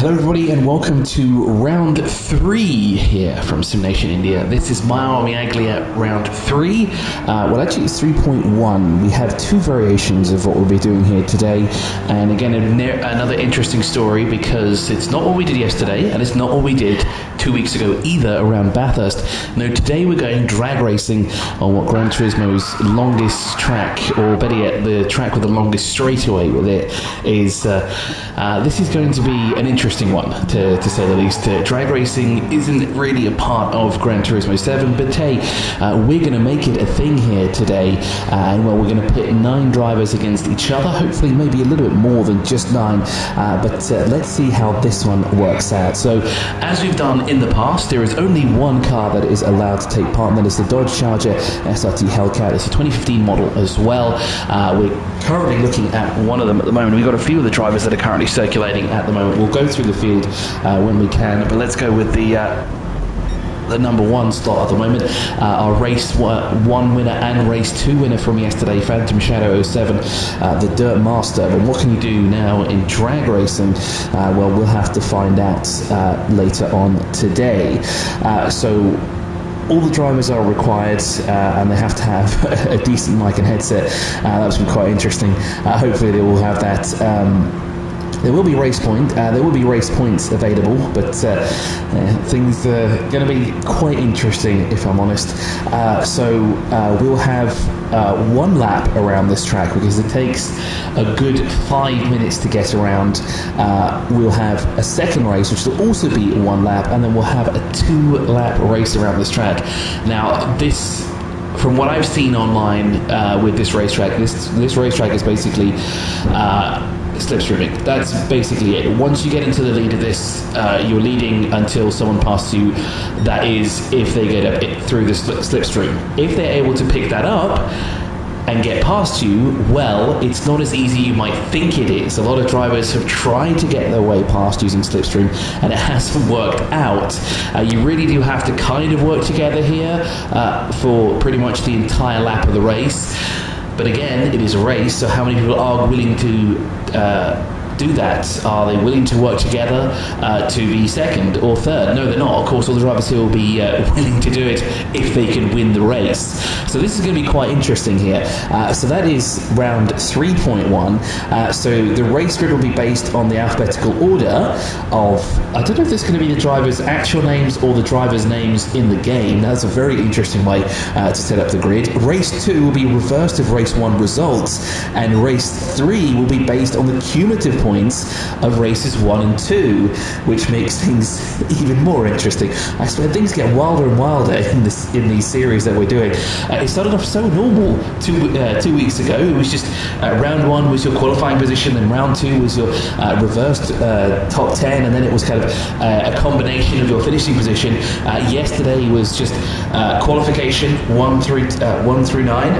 Hello everybody and welcome to round 3 here from Simnation India. This is my Miglia round 3. Well actually it's 3.1. We have two variations of what we'll be doing here today, and again another interesting story because it's not what we did yesterday and it's not what we did 2 weeks ago either around Bathurst. No, today we're going drag racing on what Gran Turismo's longest track, or better yet the track with the longest straightaway with it is. This is going to be an interesting one, to say the least. Drag racing isn't really a part of Gran Turismo 7, but hey, we're going to make it a thing here today, and well, we're going to pit 9 drivers against each other, hopefully maybe a little bit more than just 9, but let's see how this one works out. So, as we've done in the past, there is only one car that is allowed to take part, and that is the Dodge Charger SRT Hellcat. It's a 2015 model as well. We're currently looking at one of them at the moment. We've got a few of the drivers that are currently circulating at the moment. We'll go through the field when we can, but let's go with the number 1 slot at the moment. Our race 1 winner and race 2 winner from yesterday, Phantom Shadow 07, the Dirt Master. But what can you do now in drag racing? Well, we'll have to find out later on today. So all the drivers are required, and they have to have a decent mic and headset. That's been quite interesting. Hopefully they will have that. There will be race points available, but things are going to be quite interesting, if I'm honest. So we'll have 1 lap around this track because it takes a good 5 minutes to get around. We'll have a second race, which will also be 1 lap, and then we'll have a 2-lap race around this track. Now, this, from what I've seen online with this racetrack, this racetrack is basically slipstreaming. That's basically it. Once you get into the lead of this, you're leading until someone passes you. That is, if they get up through the slipstream. If they're able to pick that up and get past you, well, it's not as easy you might think it is. A lot of drivers have tried to get their way past using slipstream, and it hasn't worked out. You really do have to kind of work together here for pretty much the entire lap of the race. But again, it is a race, so how many people are willing to do that? Are they willing to work together to be second or third? No, they're not. Of course, all the drivers here will be willing to do it if they can win the race. So this is going to be quite interesting here. So that is round 3.1. So the race grid will be based on the alphabetical order of, I don't know if this is going to be the drivers' actual names or the drivers' names in the game. That's a very interesting way to set up the grid. Race 2 will be reversed of race 1 results, and race 3 will be based on the cumulative points of races 1 and 2, which makes things even more interesting. I swear things get wilder and wilder in these series that we're doing. It started off so normal 2 weeks ago. It was just round 1 was your qualifying position, then round 2 was your reversed top 10, and then it was kind of a combination of your finishing position. Yesterday was just qualification 1 through 9,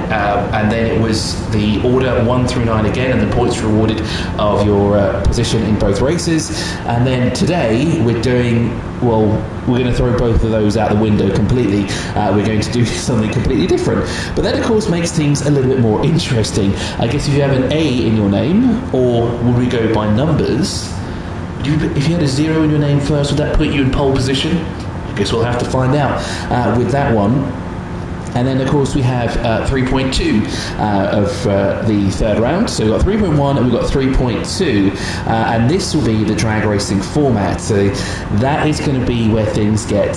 and then it was the order 1 through 9 again, and the points rewarded of your position in both races. And then today we're doing, well, we're going to throw both of those out the window completely. We're going to do something completely different, but that of course makes things a little bit more interesting. I guess if you have an A in your name, or would we go by numbers? If you had a 0 in your name first, would that put you in pole position? I guess we'll have to find out with that one. And then, of course, we have 3.2 of the third round. So we've got 3.1 and we've got 3.2. And this will be the drag racing format. So that is going to be where things get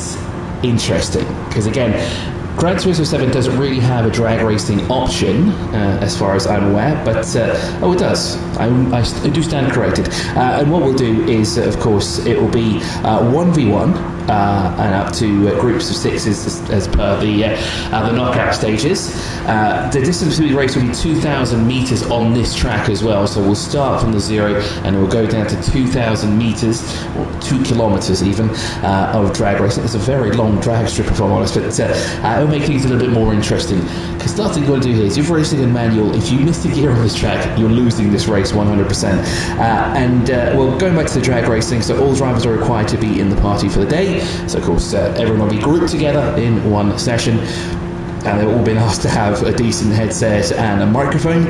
interesting. Because, again, Gran Turismo 7 doesn't really have a drag racing option, as far as I'm aware, but, oh, it does. I do stand corrected. And what we'll do is, of course, it will be 1v1. And up to groups of 6 as per the knockout stages. The distance between the race will be 2,000 meters on this track as well. So we'll start from the 0 and we'll go down to 2,000 meters, or 2 kilometers even, of drag racing. It's a very long drag strip, if I'm honest, but it'll make things a little bit more interesting. Because the last thing you've got to do here is, if you're racing in manual, if you miss the gear on this track, you're losing this race 100%. Well, going back to the drag racing, so all drivers are required to be in the party for the day. So of course everyone will be grouped together in one session, and they've all been asked to have a decent headset and a microphone.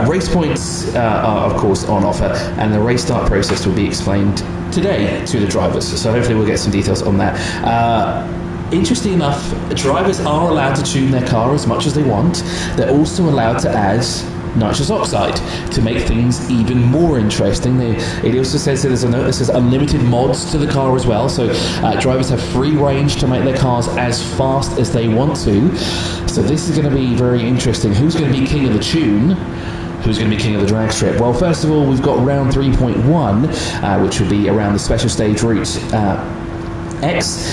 Race points are of course on offer, and the race start process will be explained today to the drivers. So hopefully we'll get some details on that. Interesting enough, drivers are allowed to tune their car as much as they want. They're also allowed to add nitrous oxide to make things even more interesting. It also says that there's a note that says unlimited mods to the car as well, so drivers have free range to make their cars as fast as they want to. So this is going to be very interesting. Who's going to be king of the tune? Who's going to be king of the drag strip? Well, first of all, we've got round 3.1, which will be around the special stage route X,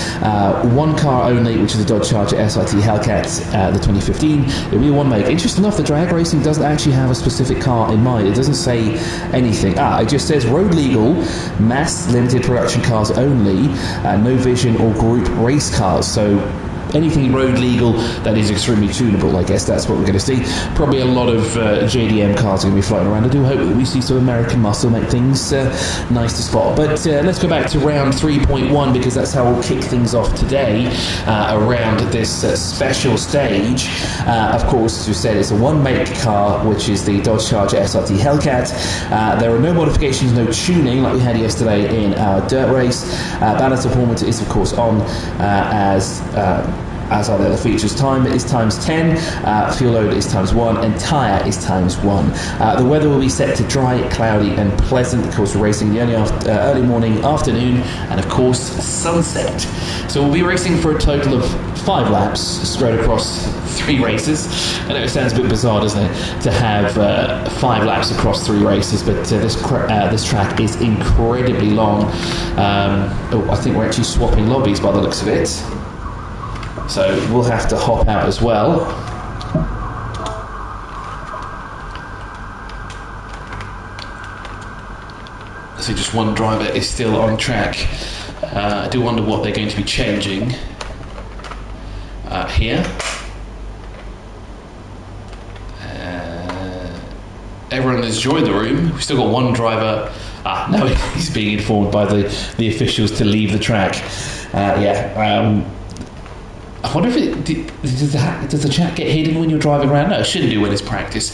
one car only, which is a Dodge Charger SRT Hellcat, the 2015. It'll be a one make. Interesting enough, the drag racing doesn't actually have a specific car in mind. It doesn't say anything. It just says road legal, mass limited production cars only, no vision or group race cars. So anything road legal that is extremely tunable, I guess that's what we're going to see. Probably a lot of JDM cars are going to be floating around. I do hope that we see some American muscle make things nice to spot. But let's go back to round 3.1, because that's how we'll kick things off today around this special stage. Of course, as we said, it's a one-make car, which is the Dodge Charger SRT Hellcat. There are no modifications, no tuning like we had yesterday in our dirt race. Balance performance is, of course, on as are the other features. Time is times 10, fuel load is times 1, and tyre is times 1. The weather will be set to dry, cloudy and pleasant. Of course, we're racing the early morning, afternoon, and of course sunset. So we'll be racing for a total of 5 laps spread across 3 races. I know it sounds a bit bizarre, doesn't it, to have 5 laps across 3 races, but this track is incredibly long. I think we're actually swapping lobbies by the looks of it. So we'll have to hop out as well. So just one driver is still on track. I do wonder what they're going to be changing here. Everyone has joined the room. We've still got one driver. No, he's being informed by the officials to leave the track. I wonder if does the chat get hidden when you're driving around? No, it shouldn't do when it's practice,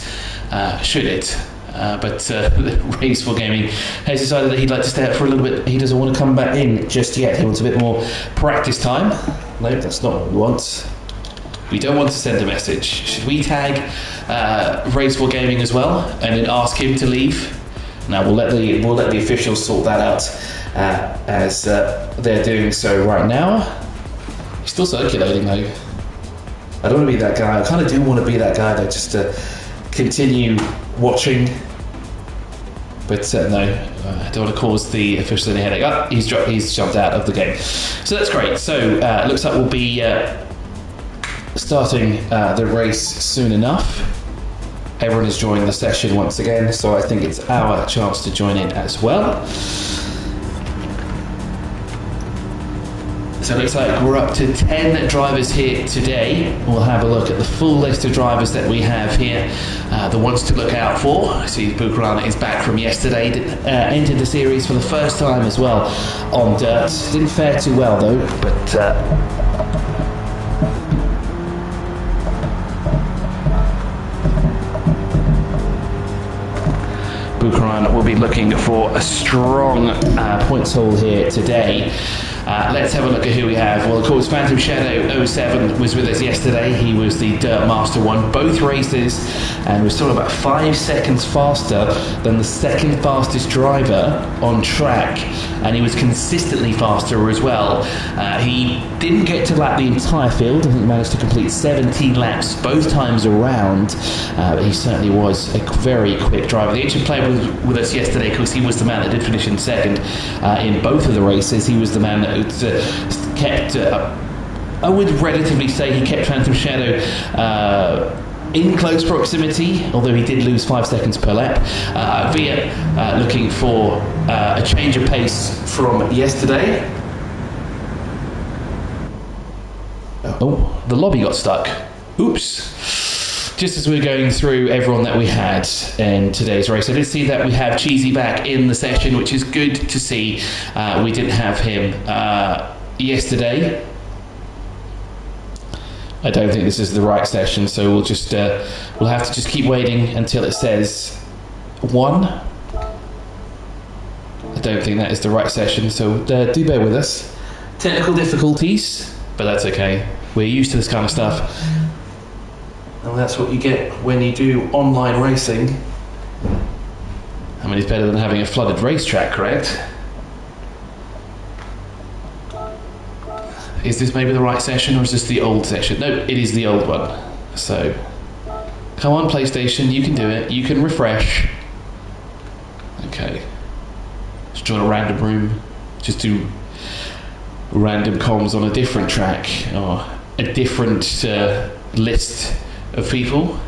should it? But Race for Gaming has decided that he'd like to stay out for a little bit. He doesn't want to come back in just yet. He wants a bit more practice time. No, that's not what we want. We don't want to send a message. Should we tag Race for Gaming as well and then ask him to leave? Now we'll let the officials sort that out as they're doing so right now. He's still circulating though. I don't want to be that guy. I kind of do want to be that guy though, just to continue watching. But no, I don't want to cause the officials any headache. He's jumped out of the game. So that's great. So looks like we'll be starting the race soon enough. Everyone has joined the session once again, so I think it's our chance to join in as well. So it looks like we're up to 10 drivers here today. We'll have a look at the full list of drivers that we have here, the ones to look out for. I see Bukarana is back from yesterday, entered the series for the first time as well on dirt. Didn't fare too well though, but Bukarana will be looking for a strong points haul here today. Let's have a look at who we have. Well, of course, Phantom Shadow 07 was with us yesterday. He was the Dirt Master, won both races and was still about 5 seconds faster than the second fastest driver on track, and he was consistently faster as well. He didn't get to lap the entire field. I think he managed to complete 17 laps both times around, but he certainly was a very quick driver. The ancient player was with us yesterday because he was the man that did finish in second in both of the races. He was the man that kept, I would relatively say he kept Phantom Shadow in close proximity, although he did lose 5 seconds per lap. Via looking for a change of pace from yesterday. Oh, the lobby got stuck. Oops. Just as we were going through everyone that we had in today's race, I did see that we have Cheesy back in the session, which is good to see. We didn't have him yesterday. I don't think this is the right session, so we'll just we'll have to just keep waiting until it says 1. I I don't think that is the right session, so do bear with us. Technical difficulties, but that's okay. We're used to this kind of stuff. And that's what you get when you do online racing. I mean, it's better than having a flooded racetrack, correct? Is this maybe the right session, or is this the old session? No, it is the old one. So, come on, PlayStation, you can do it. You can refresh. Okay. Let's join a random room. Just do random comms on a different track, or a different list of people.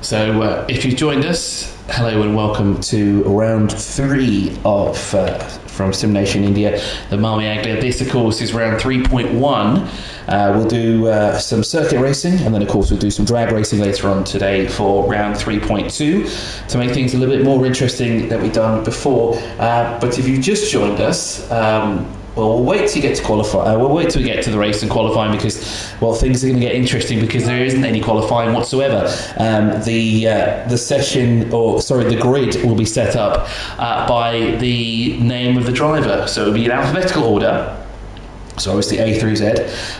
So if you've joined us, hello and welcome to round 3 of from Simnation India, the Mille Miglia. This of course is round 3.1. We'll do some circuit racing, and then of course we'll do some drag racing later on today for round 3.2 to make things a little bit more interesting than we've done before. But if you've just joined us, well, we'll wait till you get to qualify. We'll wait till we get to the race and qualifying, because, well, things are going to get interesting because there isn't any qualifying whatsoever. The session, or sorry, the grid will be set up by the name of the driver. So it'll be in alphabetical order. So obviously A through Z.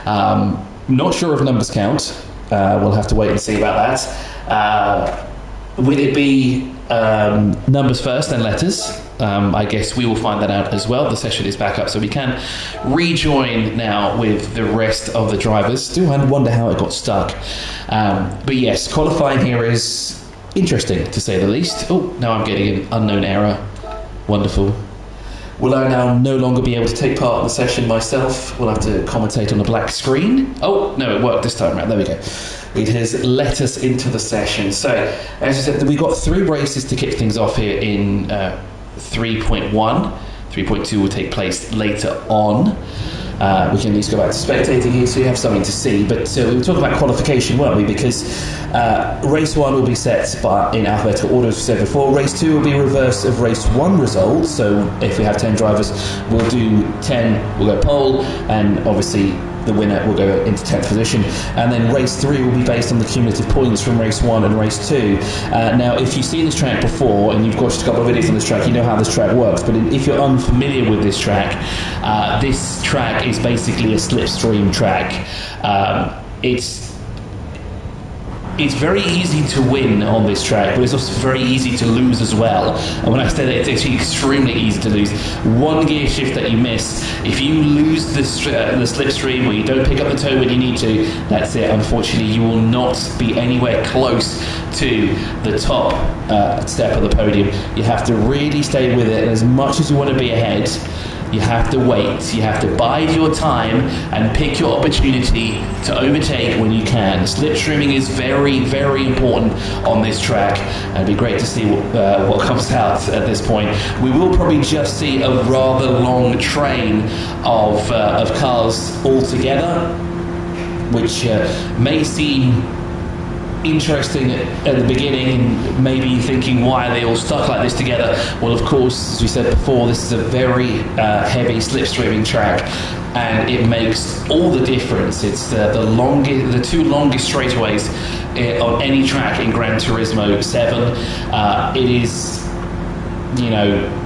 Not sure if numbers count. We'll have to wait and see about that. Will it be numbers first, then letters? I guess we will find that out as well. The session is back up, so we can rejoin now with the rest of the drivers. Still, I wonder how it got stuck. But yes, qualifying here is interesting, to say the least. Oh, now I'm getting an unknown error. Wonderful. Will I now no longer be able to take part in the session myself? We'll have to commentate on the black screen. Oh, no, it worked this time around. There we go. It has let us into the session. So, as I said, we've got 3 races to kick things off here in 3.1. 3.2 will take place later on. We can at least go back to spectating here so you have something to see. But we were talking about qualification, weren't we? Because race 1 will be set in alphabetical order, as we said before. Race 2 will be reverse of race 1 results. So if we have 10 drivers, we'll do 10, we'll go pole, and obviously the winner will go into 10th position. And then race 3 will be based on the cumulative points from race 1 and race 2. Now, if you've seen this track before and you've watched a couple of videos on this track, you know how this track works. But if you're unfamiliar with this track is basically a slipstream track. It's very easy to win on this track, but it's also very easy to lose as well. And when I say that, it's extremely easy to lose. One gear shift that you miss, if you lose the slipstream, or you don't pick up the toe when you need to, that's it. Unfortunately, you will not be anywhere close to the top step of the podium. You have to really stay with it, and as much as you want to be ahead, you have to wait. You have to bide your time and pick your opportunity to overtake when you can. Slipstreaming is very, very important on this track, and it'd be great to see what comes out at this point. We will probably just see a rather long train of cars all together, which may seem interesting at the beginning, and maybe thinking, why are they all stuck like this together? Well, of course, as we said before, this is a very heavy slipstreaming track, and it makes all the difference. It's the 2 longest straightaways on any track in Gran Turismo 7. It is, you know,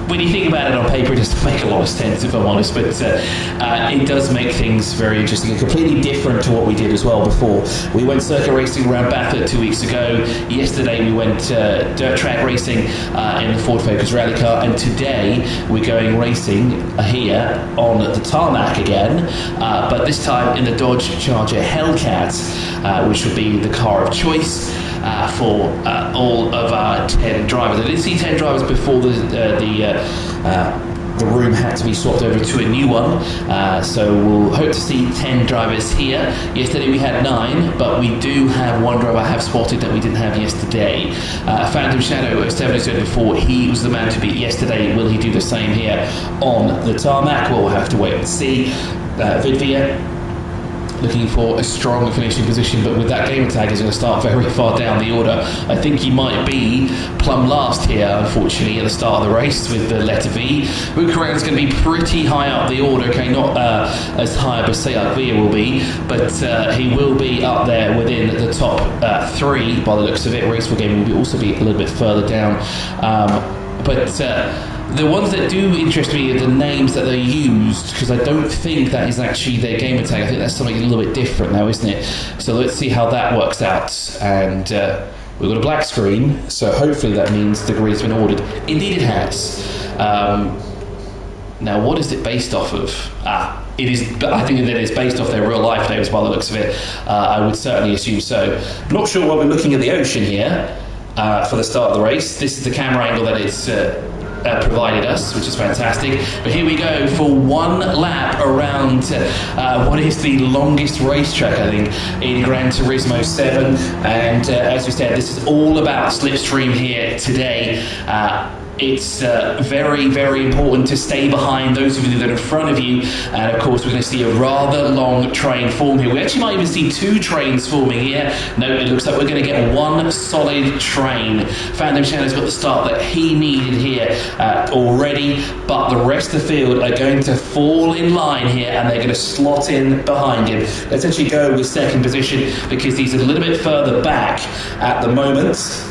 when you think about it on paper, it doesn't make a lot of sense, if I'm honest, but it does make things very interesting and completely different to what we did as well before. We went circuit racing around Bathurst 2 weeks ago. Yesterday we went dirt track racing in the Ford Focus rally car, and today we're going racing here on the tarmac again, but this time in the Dodge Charger Hellcat, which would be the car of choice for all of our 10 drivers. I did see 10 drivers before the room had to be swapped over to a new one, so we'll hope to see 10 drivers here. Yesterday we had 9, but we do have 1 driver I have spotted that we didn't have yesterday. Phantom Shadow, 7 said before, he was the man to beat yesterday. Will he do the same here on the tarmac? We'll have to wait and see. Vidvia looking for a strong finishing position, but with that gamer tag, he's going to start very far down the order. I think he might be plumb last here, unfortunately, at the start of the race with the letter V. Bukaran's going to be pretty high up the order, okay, not as high as Sayakvia will be, but he will be up there within the top 3 by the looks of it. Race4 Gaming will also be a little bit further down, the ones that do interest me are the names that they used, because I don't think that is actually their gamer tag. I think that's something a little bit different now, isn't it? So let's see how that works out. And we've got a black screen, so hopefully that means the grid's been ordered. Indeed it has. Now what is it based off of? It is. I think that it's based off their real life names by the looks of it. I would certainly assume so. Not sure why we're looking at the ocean here for the start of the race. This is the camera angle that it's provided us, which is fantastic. But here we go for one lap around what is the longest racetrack, I think, in Gran Turismo 7. And as we said, this is all about slipstream here today. It's very, very important to stay behind those of you that are in front of you. And of course, we're going to see a rather long train form here. We actually might even see 2 trains forming here. No, it looks like we're going to get one solid train. Phantom Shadow's got the start that he needed here already, but the rest of the field are going to fall in line here and they're going to slot in behind him. Let's actually go with second position because he's a little bit further back at the moment.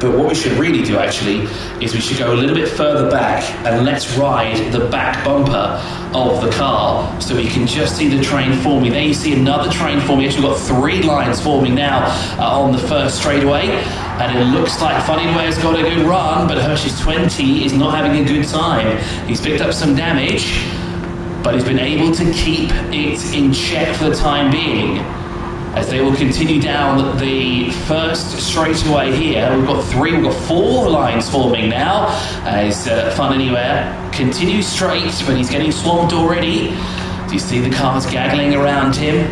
But what we should really do actually is we should go a little bit further back and let's ride the back bumper of the car so we can just see the train forming. There you see another train forming. Actually we've got 3 lines forming now on the first straightaway, and it looks like Funnyware's got a good run, but Hershey's 20 is not having a good time. He's picked up some damage, but he's been able to keep it in check for the time being. As they will continue down the first straightaway here. We've got 4 lines forming now as Fun Anywhere continues straight, but he's getting swamped already. Do you see the cars gaggling around him?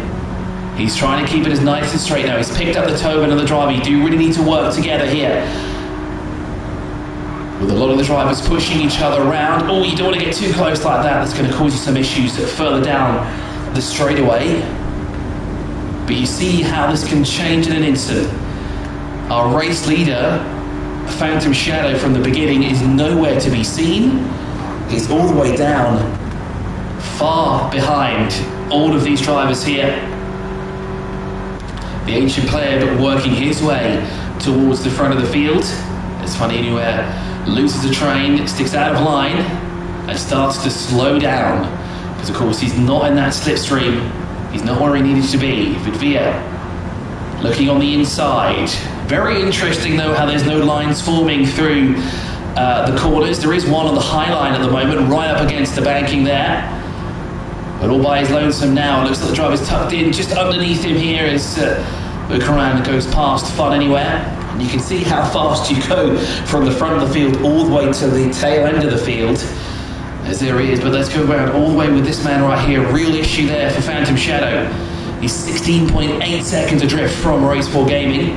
He's trying to keep it as nice and straight now. He's picked up the Tobin and the driver. You do really need to work together here, with a lot of the drivers pushing each other around. Oh, you don't want to get too close like that. That's going to cause you some issues further down the straightaway. But you see how this can change in an instant. Our race leader, Phantom Shadow, from the beginning is nowhere to be seen. He's all the way down, far behind all of these drivers here. The Ancient Player working his way towards the front of the field. It's Funny Anywhere loses the train, sticks out of line, and starts to slow down. Because of course he's not in that slipstream. He's not where he needed to be. Vidvia looking on the inside. Very interesting though how there's no lines forming through the corners. There is one on the high line at the moment, right up against the banking there. But all by his lonesome now. Looks like the driver's tucked in just underneath him here as Bukaran goes past Fun Anywhere. And you can see how fast you go from the front of the field all the way to the tail end of the field. As there he is, but let's go around all the way with this man right here. Real issue there for Phantom Shadow. He's 16.8 seconds adrift from Race4 Gaming,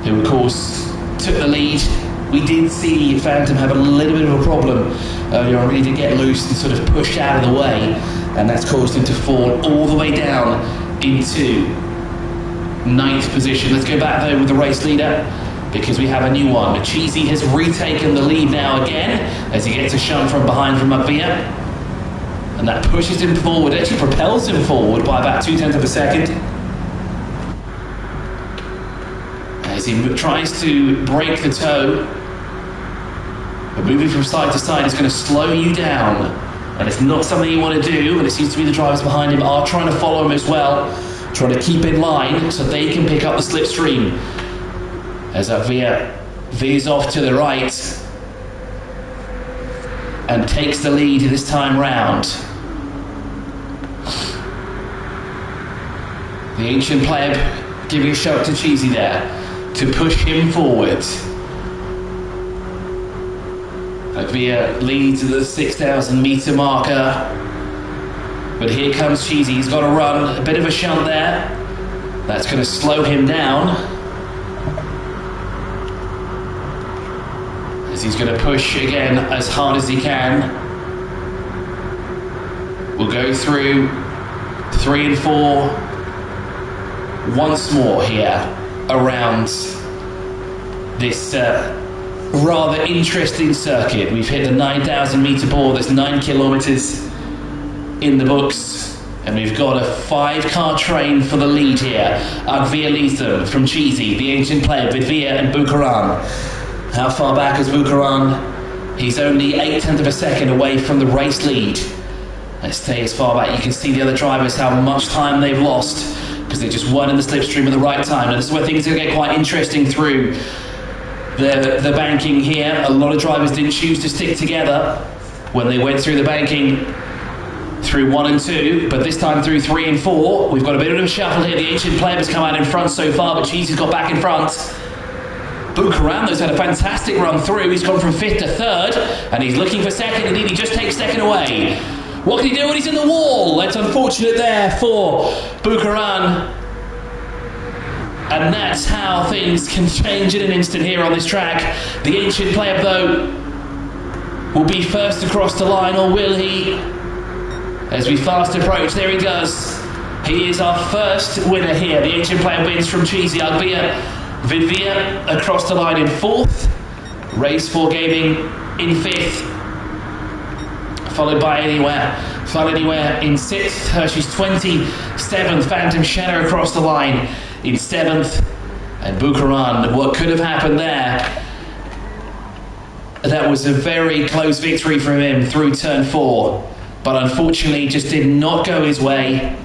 who of course took the lead. We did see Phantom have a little bit of a problem earlier on, really to get loose and sort of push out of the way, and that's caused him to fall all the way down into 9th position. Let's go back though with the race leader, because we have a new one. Cheesy has retaken the lead now again as he gets a shunt from behind from Mugvia. And that pushes him forward, actually propels him forward by about 0.2 of a second. As he tries to break the toe. But moving from side to side is going to slow you down. And it's not something you want to do, and it seems to be the drivers behind him are trying to follow him as well, trying to keep in line so they can pick up the slipstream. As Avia veers off to the right and takes the lead this time round. The Ancient Player giving a shot to Cheesy there to push him forward. Avia leads at the 6,000 meter marker, but here comes Cheesy. He's got to run, a bit of a shunt there. That's going to slow him down. He's going to push again as hard as he can. We'll go through 3 and 4 once more here around this rather interesting circuit. We've hit the 9,000 meter ball. There's 9 kilometers in the books, and we've got a 5-car train for the lead here. Agvia leads them from Cheesy, the ancient player, Vidvia and Bukaran. How far back is Bukaran? He's only 0.8 of a second away from the race lead. Let's stay as far back. You can see the other drivers, how much time they've lost, because they just weren't in the slipstream at the right time. Now, this is where things are going to get quite interesting through the banking here. A lot of drivers didn't choose to stick together when they went through the banking through 1 and 2, but this time through 3 and 4. We've got a bit of a shuffle here. The ancient player has come out in front so far, but Cheesy's got back in front. Bukarando's had a fantastic run through. He's gone from 5th to 3rd, and he's looking for 2nd. Indeed, he just takes 2nd away. What can he do when he's in the wall? That's unfortunate there for Bukaran. And that's how things can change in an instant here on this track. The ancient player, though, will be first across the line, or will he? As we fast approach, there he does. He is our first winner here. The ancient player wins from Cheesy. Agvia Vidvia across the line in 4th. Race 4 Gaming in 5th. Followed by Anywhere in 6th. Hershey's 27th. Phantom Shadow across the line in 7th. And Bukaran, what could have happened there? That was a very close victory from him through turn 4. But unfortunately just did not go his way.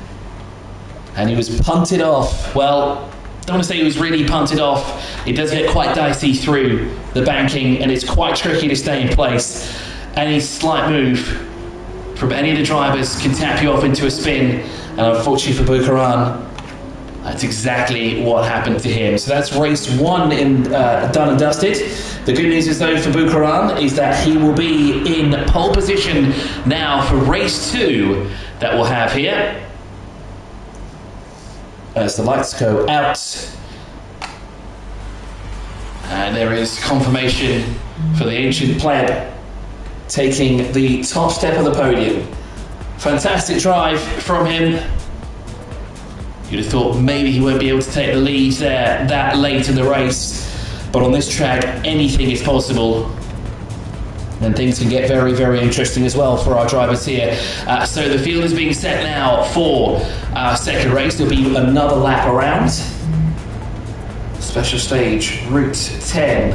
And he was punted off. Well, I don't want to say he was really punted off. It does get quite dicey through the banking, and it's quite tricky to stay in place. Any slight move from any of the drivers can tap you off into a spin, and unfortunately for Bukaran, that's exactly what happened to him. So that's race 1 done and dusted. The good news is, though, for Bukaran is that he will be in pole position now for race 2 that we'll have here. As the lights go out, and there is confirmation for the ancient pleb taking the top step of the podium. Fantastic drive from him. You'd have thought maybe he won't be able to take the lead there that late in the race, but on this track anything is possible. And things can get very, very interesting as well for our drivers here. So the field is being set now for our second race. There'll be another lap around. Special stage, Route 10.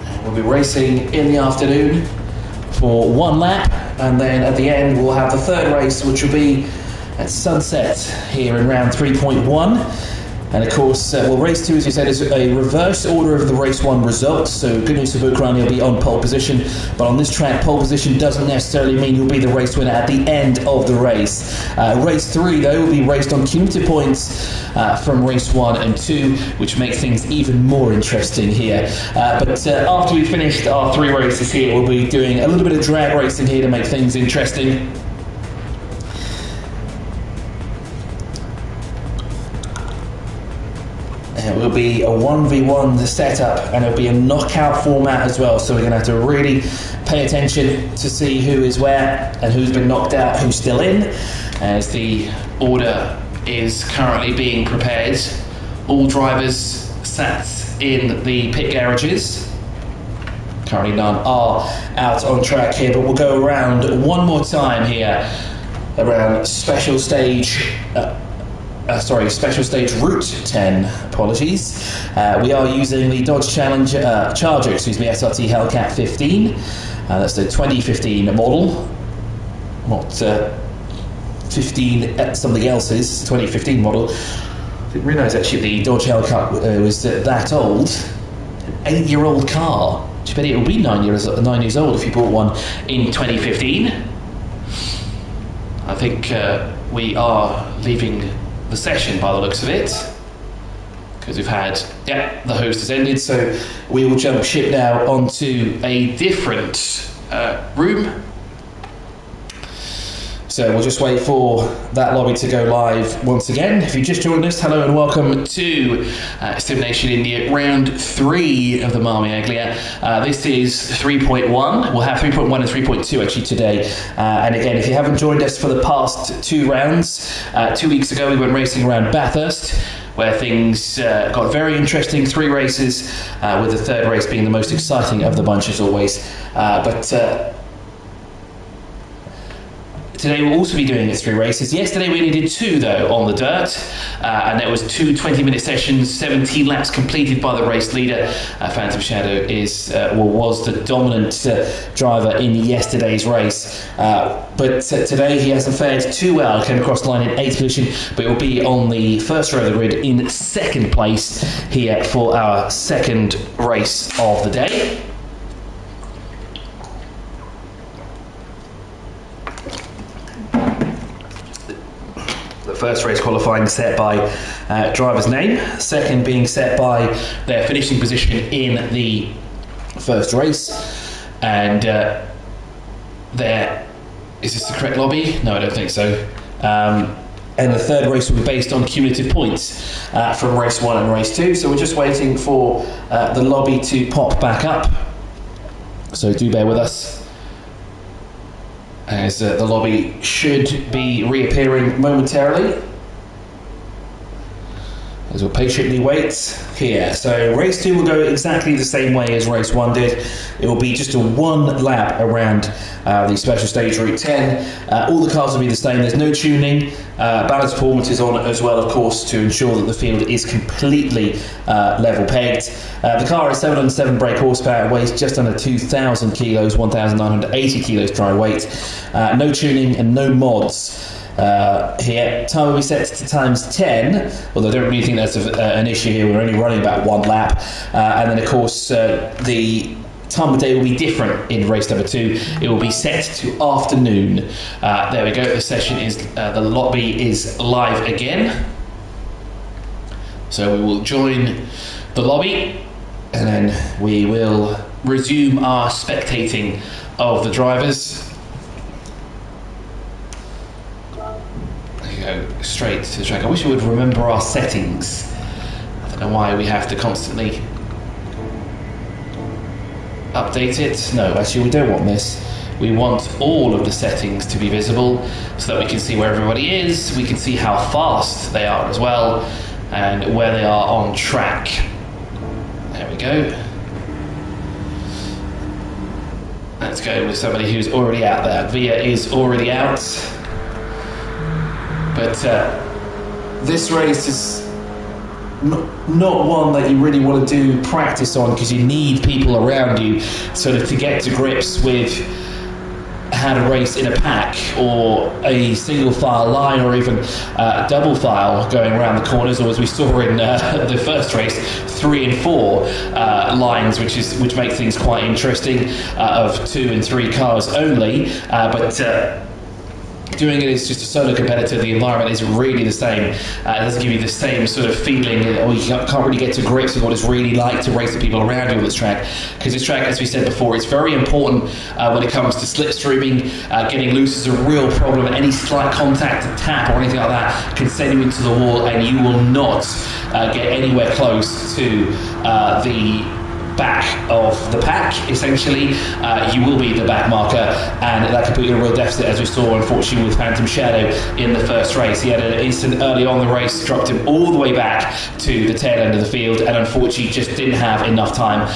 And we'll be racing in the afternoon for 1 lap. And then at the end, we'll have the third race, which will be at sunset here in round 3.1. And of course, race 2, as you said, is a reverse order of the race 1 results. So good news for Bukaran, he'll be on pole position. But on this track, pole position doesn't necessarily mean he'll be the race winner at the end of the race. Race 3, though, will be raced on cumulative points from race 1 and 2, which makes things even more interesting here. But after we've finished our 3 races here, we'll be doing a little bit of drag racing here to make things interesting. It will be a 1v1 setup, and it'll be a knockout format as well, so we're going to have to really pay attention to see who is where and who's been knocked out, who's still in, as the order is currently being prepared. All drivers sat in the pit garages. Currently none are out on track here, but we'll go around one more time here around special stage Route 10, apologies. We are using the Dodge Charger, SRT Hellcat 15. That's the 2015 model, not 15 something else's, 2015 model. I didn't realise actually the Dodge Hellcat was that old. An 8-year-old car. I bet it will be 9 years old if you bought one in 2015. I think we are leaving the session by the looks of it, because we've had, the host has ended, so we will jump ship now onto a different room. So we'll just wait for that lobby to go live once again. If you just joined us, hello and welcome to Sim Nation India round 3 of the Mille. This is 3.1. We'll have 3.1 and 3.2 actually today. And again, if you haven't joined us for the past 2 rounds, 2 weeks ago we went racing around Bathurst, where things got very interesting. 3 races, with the 3rd race being the most exciting of the bunch as always. Today we'll also be doing 3 races. Yesterday we only did 2 though on the dirt, and there was 2 20-minute sessions, 17 laps completed by the race leader. Phantom Shadow was the dominant driver in yesterday's race, but today he hasn't fared too well. Came across the line in 8th position, but will be on the first row of the grid in 2nd place here for our 2nd race of the day. First race qualifying set by driver's name, 2nd being set by their finishing position in the 1st race, and is this the correct lobby? No, I don't think so. And the 3rd race will be based on cumulative points from race 1 and race 2, so we're just waiting for the lobby to pop back up, so do bear with us, as the lobby should be reappearing momentarily, as we'll patiently wait here. So race 2 will go exactly the same way as race 1 did. It will be just a 1 lap around the special stage route 10. All the cars will be the same. There's no tuning. Balance performance is on as well, of course, to ensure that the field is completely level pegged. The car has 707 brake horsepower. It weighs just under 2,000 kilos, 1,980 kilos dry weight. No tuning and no mods. Here, time will be set to times 10, although I don't really think that's an issue here. We're only running about 1 lap, and then of course the time of day will be different in race number 2. It will be set to afternoon. There we go. The session is the lobby is live again, so we will join the lobby, and then we will resume our spectating of the drivers. Go straight to the track. I wish we would remember our settings. I don't know why we have to constantly update it. No, actually we don't want this. We want all of the settings to be visible so that we can see where everybody is, we can see how fast they are as well, and where they are on track. There we go. Let's go with somebody who's already out there. Via is already out. But this race is not one that you really want to do practice on, because you need people around you sort of to get to grips with how to race in a pack or a single file line, or even double file going around the corners, or as we saw in the first race, 3 and 4 lines, which make things quite interesting, of 2 and 3 cars only, but doing it as just a solo competitor, the environment is really the same. It doesn't give you the same sort of feeling, or you can't really get to grips with what it's really like to race the people around you on this track. Because this track, as we said before, it's very important when it comes to slipstreaming. Getting loose is a real problem. Any slight contact, a tap or anything like that can send you into the wall, and you will not get anywhere close to the back of the pack. Essentially, you will be the back marker, and that could put you in a real deficit, as we saw unfortunately with Phantom Shadow in the first race. He had an incident early on in the race, dropped him all the way back to the tail end of the field, and unfortunately just didn't have enough time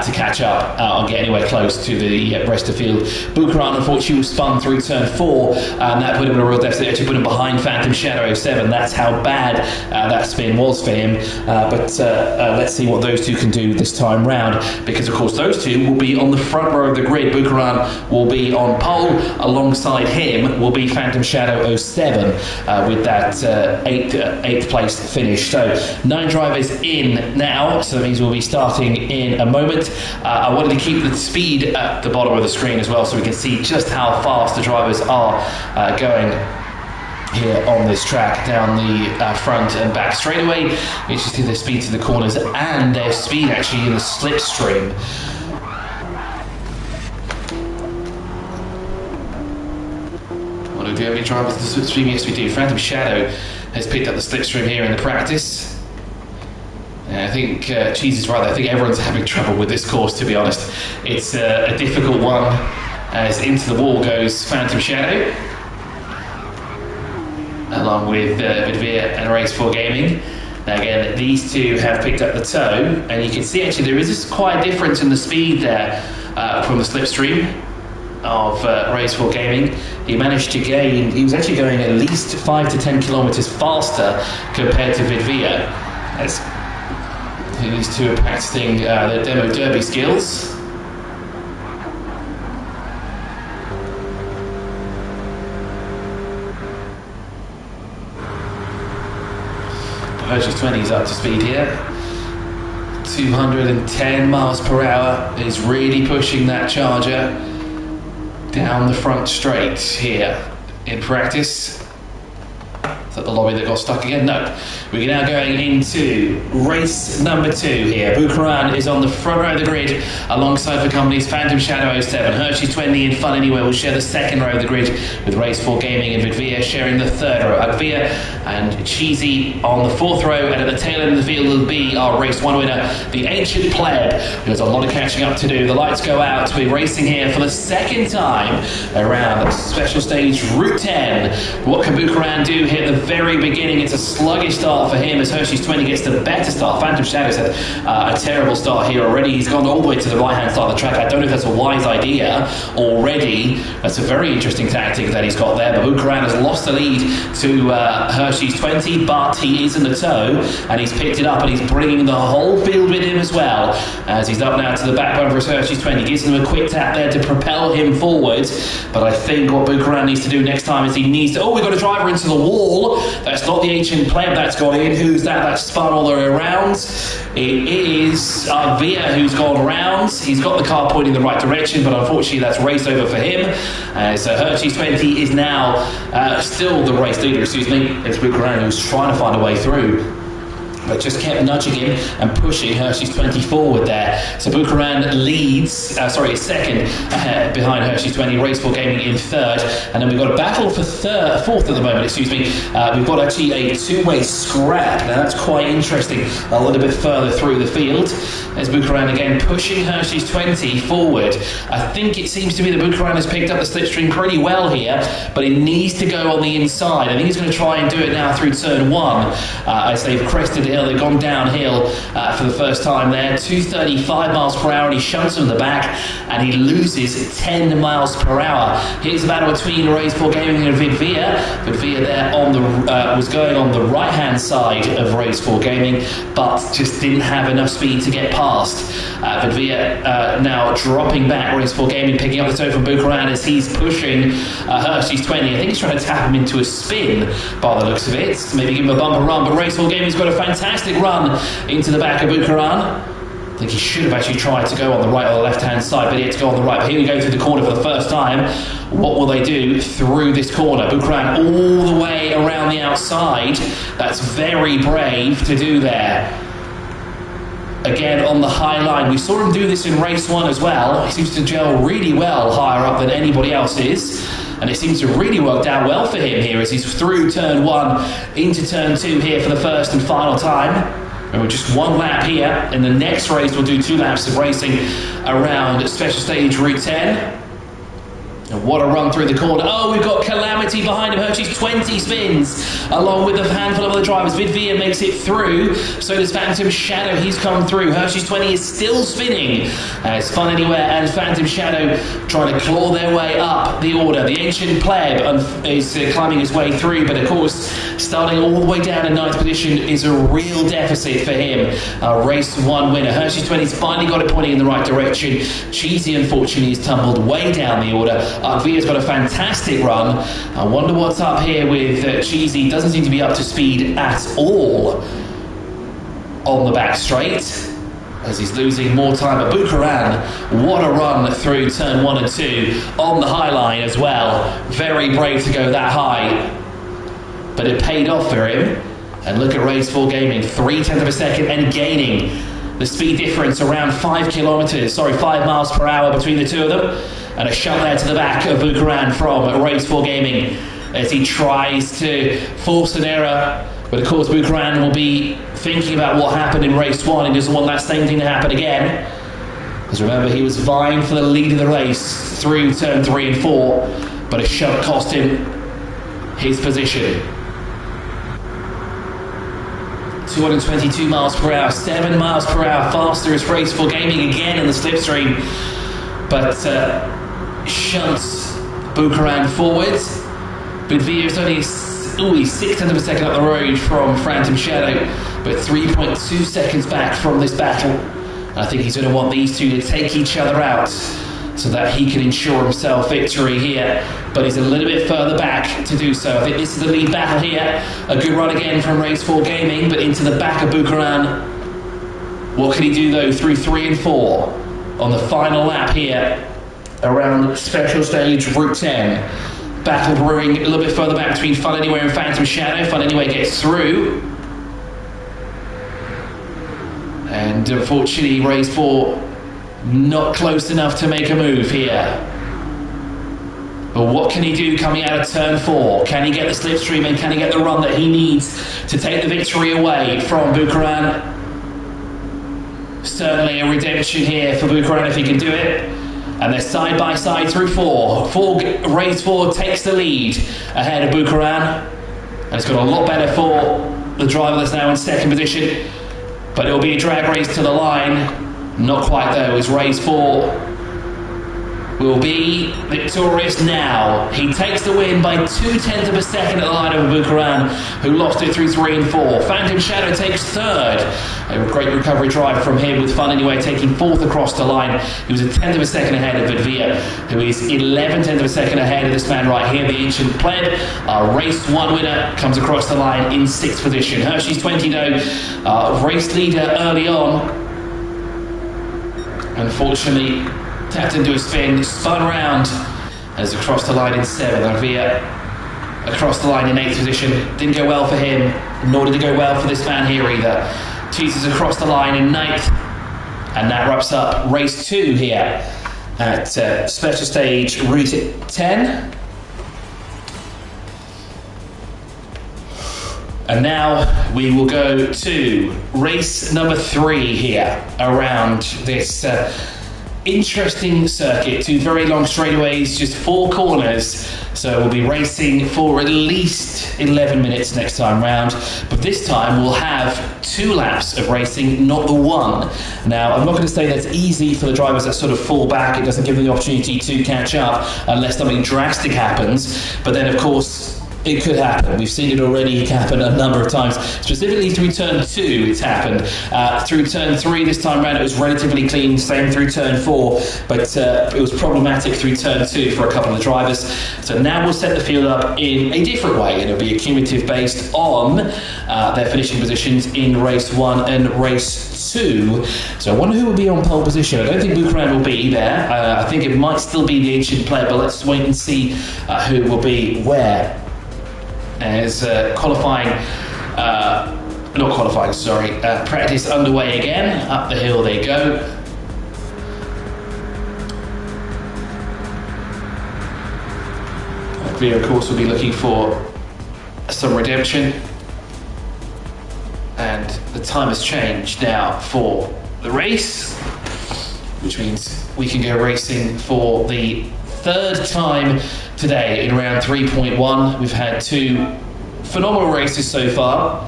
to catch up or get anywhere close to the rest of the field. Bukaran unfortunately was spun through turn 4, and that put him in a real deficit. Actually put him behind Phantom Shadow 07. That's how bad that spin was for him. But let's see what those two can do this time round, because of course those two will be on the front row of the grid. Bukaran will be on pole. Alongside him will be Phantom Shadow 07 with that 8th place finish. So 9 drivers in now, so that means we'll be starting in a moment. I wanted to keep the speed at the bottom of the screen as well, so we can see just how fast the drivers are going here on this track down the front and back straightaway. You can see their speed to the corners and their speed actually in the slipstream. Do you have any drivers in the slipstream? Yes, we do. Phantom Shadow has picked up the slipstream here in the practice. I think Cheese is right. I think everyone's having trouble with this course, to be honest. It's a difficult one, as into the wall goes Phantom Shadow, along with Vidvia and Race 4 Gaming. Now again, these two have picked up the tow, and you can see actually there is quite a difference in the speed there from the slipstream of Race 4 Gaming. He managed to gain, he was actually going at least 5 to 10 kilometers faster compared to Vidvia, as these two are practicing their demo derby skills. Hershey's 20 is up to speed here. 210 miles per hour is really pushing that Charger down the front straight here in practice. Is that the lobby that got stuck again? No. We're now going into race number 2 here. Bukaran is on the front row of the grid alongside the company's Phantom Shadow 07. Hershey's 20 and Fun Anywhere will share the second row of the grid, with Race 4 Gaming and Vidvia sharing the third row. Agvia and Cheesy on the fourth row, and at the tail end of the field will be our race 1 winner, the Ancient Pleb. There's a lot of catching up to do. The lights go out. We're racing here for the second time around special stage Route 10. What can Bukaran do here at the very beginning? It's a sluggish start for him as Hershey's 20 gets the better start. Phantom Shadow's had a terrible start here already. He's gone all the way to the right-hand side of the track. I don't know if that's a wise idea already. That's a very interesting tactic that he's got there. But Bukaran has lost the lead to Hershey's 20, but he is in the tow, and he's picked it up, and he's bringing the whole field with him as well, as he's up now to the backbone for Hershey's 20. Gives him a quick tap there to propel him forward. But I think what Bukaran needs to do next time is he needs to... Oh, we've got a driver into the wall. That's not the Ancient Pleb that's gone in. Who's that? That's spun all the way around. It is Via who's gone around. He's got the car pointing the right direction, but unfortunately that's race over for him. So Hershey's 20 is now still the race leader, excuse me. It's Bukaran who's trying to find a way through, but just kept nudging him and pushing Hershey's 20 forward there. So Bukaran leads, second behind Hershey's 20, Race 4 Gaming in third. And then we've got a battle for fourth at the moment, excuse me. We've got actually a two-way scrap. Now that's quite interesting, a little bit further through the field. There's Bukaran again pushing Hershey's 20 forward. I think it seems to be that Bukaran has picked up the slipstream pretty well here, but it needs to go on the inside. I think he's going to try and do it now through turn 1, as they've crested hill. They've gone downhill for the first time there. 235 miles per hour, and he shunts him in the back, and he loses 10 miles per hour. Here's the battle between Race 4 Gaming and Vidvia. Vidvia there on the was going on the right-hand side of Race 4 Gaming, but just didn't have enough speed to get past. Vidvia now dropping back. Race 4 Gaming picking up the toe from Bukaran as he's pushing Hershey's 20. I think he's trying to tap him into a spin by the looks of it. Maybe give him a bumper run, but Race 4 Gaming's got a fantastic run into the back of Bukaran. I think he should have actually tried to go on the right or the left-hand side, but he had to go on the right. But here we go through the corner for the first time. What will they do through this corner? Bukaran all the way around the outside. That's very brave to do there. Again on the high line. We saw him do this in race 1 as well. He seems to gel really well higher up than anybody else is, and it seems to really work out well for him here as he's through turn 1 into turn 2 here for the first and final time. And we're just 1 lap here. In the next race we'll do 2 laps of racing around special stage Route 10. And what a run through the corner. Oh, we've got Calamity behind him. Hershey's 20 spins along with a handful of other drivers. Vidvia makes it through. So does Phantom Shadow. He's come through. Hershey's 20 is still spinning. It's Fun Anywhere and Phantom Shadow trying to claw their way up the order. The Ancient Pleb is climbing his way through, but of course, starting all the way down in 9th position is a real deficit for him. Race 1 winner. Hershey's 20's finally got it pointing in the right direction. Cheesy, unfortunately, has tumbled way down the order. Via's got a fantastic run. I wonder what's up here with Cheesy. Doesn't seem to be up to speed at all on the back straight, as he's losing more time. But Bukaran, what a run through turn 1 and 2 on the high line as well. Very brave to go that high, but it paid off for him. And look at Race 4 Gaming, 0.3 of a second and gaining the speed difference around 5 miles per hour between the two of them. And a shot there to the back of Bukaran from Race 4 Gaming. as he tries to force an error. But of course, Bukaran will be thinking about what happened in race 1. He doesn't want that same thing to happen again. Because remember, he was vying for the lead of the race through turn 3 and 4, but a shove cost him his position. 222 miles per hour, 7 miles per hour faster is race 4 Gaming again in the slipstream, but shunts Bukaran forwards. Budvia is only he's 6 tenths of a second up the road from Phantom Shadow, but 3.2 seconds back from this battle. I think he's going to want these two to take each other out so that he can ensure himself victory here, but he's a little bit further back to do so. I think this is the lead battle here. A good run again from Race 4 Gaming, but into the back of Bukaran. What can he do though through 3 and 4 on the final lap here around special stage Route 10? Battle brewing a little bit further back between Fun Anywhere and Phantom Shadow. Fun Anywhere gets through. And unfortunately, Race 4 not close enough to make a move here. But what can he do coming out of turn 4? Can he get the slipstream and can he get the run that he needs to take the victory away from Bukaran? Certainly a redemption here for Bukaran if he can do it. And they're side by side through 4. Race 4 takes the lead ahead of Bukaran. And it's got a lot better for the driver that's now in second position. But it'll be a drag race to the line. Not quite though, as Race 4 will be victorious now. He takes the win by 0.2 of a second at the line over Bukaran, who lost it through 3 and 4. Phantom Shadow takes 3rd. A great recovery drive from him, with Fun Anyway taking 4th across the line. He was 1/10 of a second ahead of Budvia, who is 11/10 of a second ahead of this man right here, the Ancient Pleb. Our Race 1 winner comes across the line in 6th position. Hershey's 20 though, race leader early on. Unfortunately, tapped into a spin, spun round, as across the line in 7th. Budvia across the line in 8th position. Didn't go well for him, nor did it go well for this man here either. Teases across the line in 9th, and that wraps up Race 2 here at Special Stage Route 10. And now we will go to race number 3 here around this interesting circuit. 2 very long straightaways, just 4 corners, so we'll be racing for at least 11 minutes next time round, but this time we'll have 2 laps of racing, not the 1. Now, I'm not going to say that's easy for the drivers that sort of fall back. It doesn't give them the opportunity to catch up unless something drastic happens, but then of course it could happen. We've seen it already happen a number of times. Specifically through turn 2 it's happened. Through turn 3 this time round it was relatively clean, same through turn 4, but it was problematic through turn 2 for a couple of the drivers. So now we'll set the field up in a different way, and it'll be a cumulative based on their finishing positions in race 1 and race 2. So I wonder who will be on pole position. I don't think Bukaran will be there. I think it might still be the Ancient Player, but let's wait and see who will be where. As practice underway again. Up the hill they go. Clear, of course, will be looking for some redemption. And the time has changed now for the race, which means we can go racing for the 3rd time today in round 3.1. We've had 2 phenomenal races so far,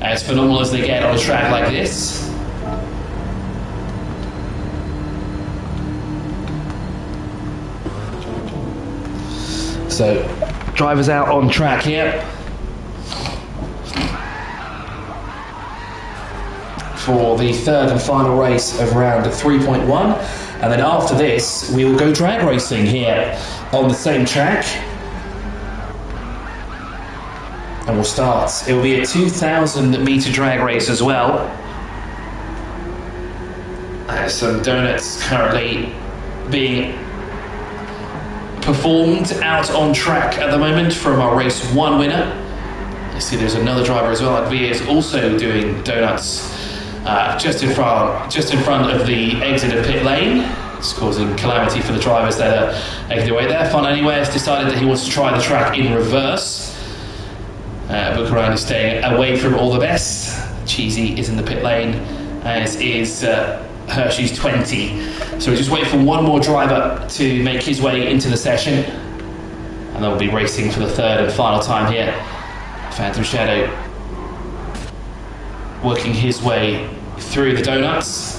as phenomenal as they get on a track like this. So, drivers out on track here for the 3rd and final race of round 3.1. And then after this, we will go drag racing here on the same track. And we'll start. It will be a 2,000 meter drag race as well. There's some donuts currently being performed out on track at the moment from our race 1 winner. You see there's another driver as well. Miglia is also doing donuts just in front of the exit of pit lane. It's causing calamity for the drivers that are making their way there. Fun Anywhere has decided that he wants to try the track in reverse. Bukaran is staying away from all the best. Cheesy is in the pit lane, as is Hershey's 20. So we're just waiting for one more driver to make his way into the session, and then we'll be racing for the third and final time here. Phantom Shadow working his way through the donuts.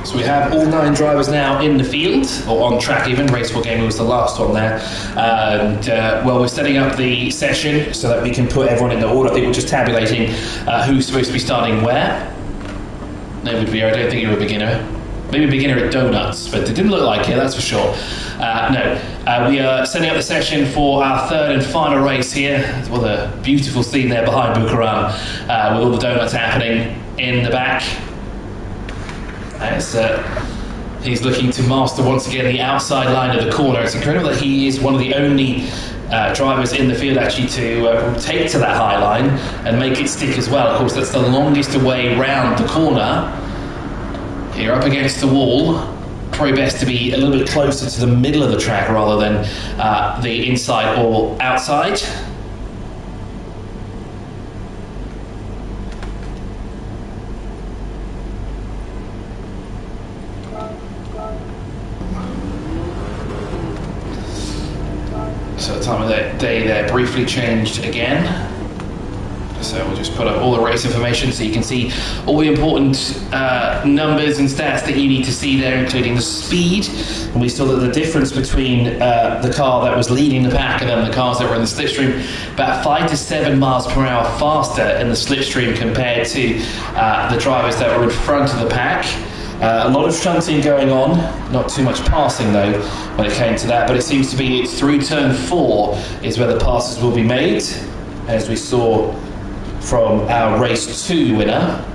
So we have all 9 drivers now in the field, or on track even. Race 4 Gaming was the last one there. And, well, we're setting up the session so that we can put everyone in the order. I think we're just tabulating who's supposed to be starting where. No, I don't think you're a beginner. Maybe a beginner at donuts, but it didn't look like it, that's for sure. We are setting up the session for our third and final race here. What a beautiful scene there behind Bukaran, with all the donuts happening in the back. As he's looking to master once again the outside line of the corner. It's incredible that he is one of the only drivers in the field actually to take to that high line and make it stick as well. Of course, that's the longest way round the corner. Here up against the wall, probably best to be a little bit closer to the middle of the track rather than the inside or outside. So the time of the day there briefly changed again. So we'll just put up all the race information so you can see all the important numbers and stats that you need to see there, including the speed. And we saw that the difference between the car that was leading the pack and then the cars that were in the slipstream, about 5 to 7 miles per hour faster in the slipstream compared to the drivers that were in front of the pack. A lot of shunting going on, not too much passing though when it came to that, but it seems to be it's through turn 4 is where the passes will be made, as we saw from our race 2 winner.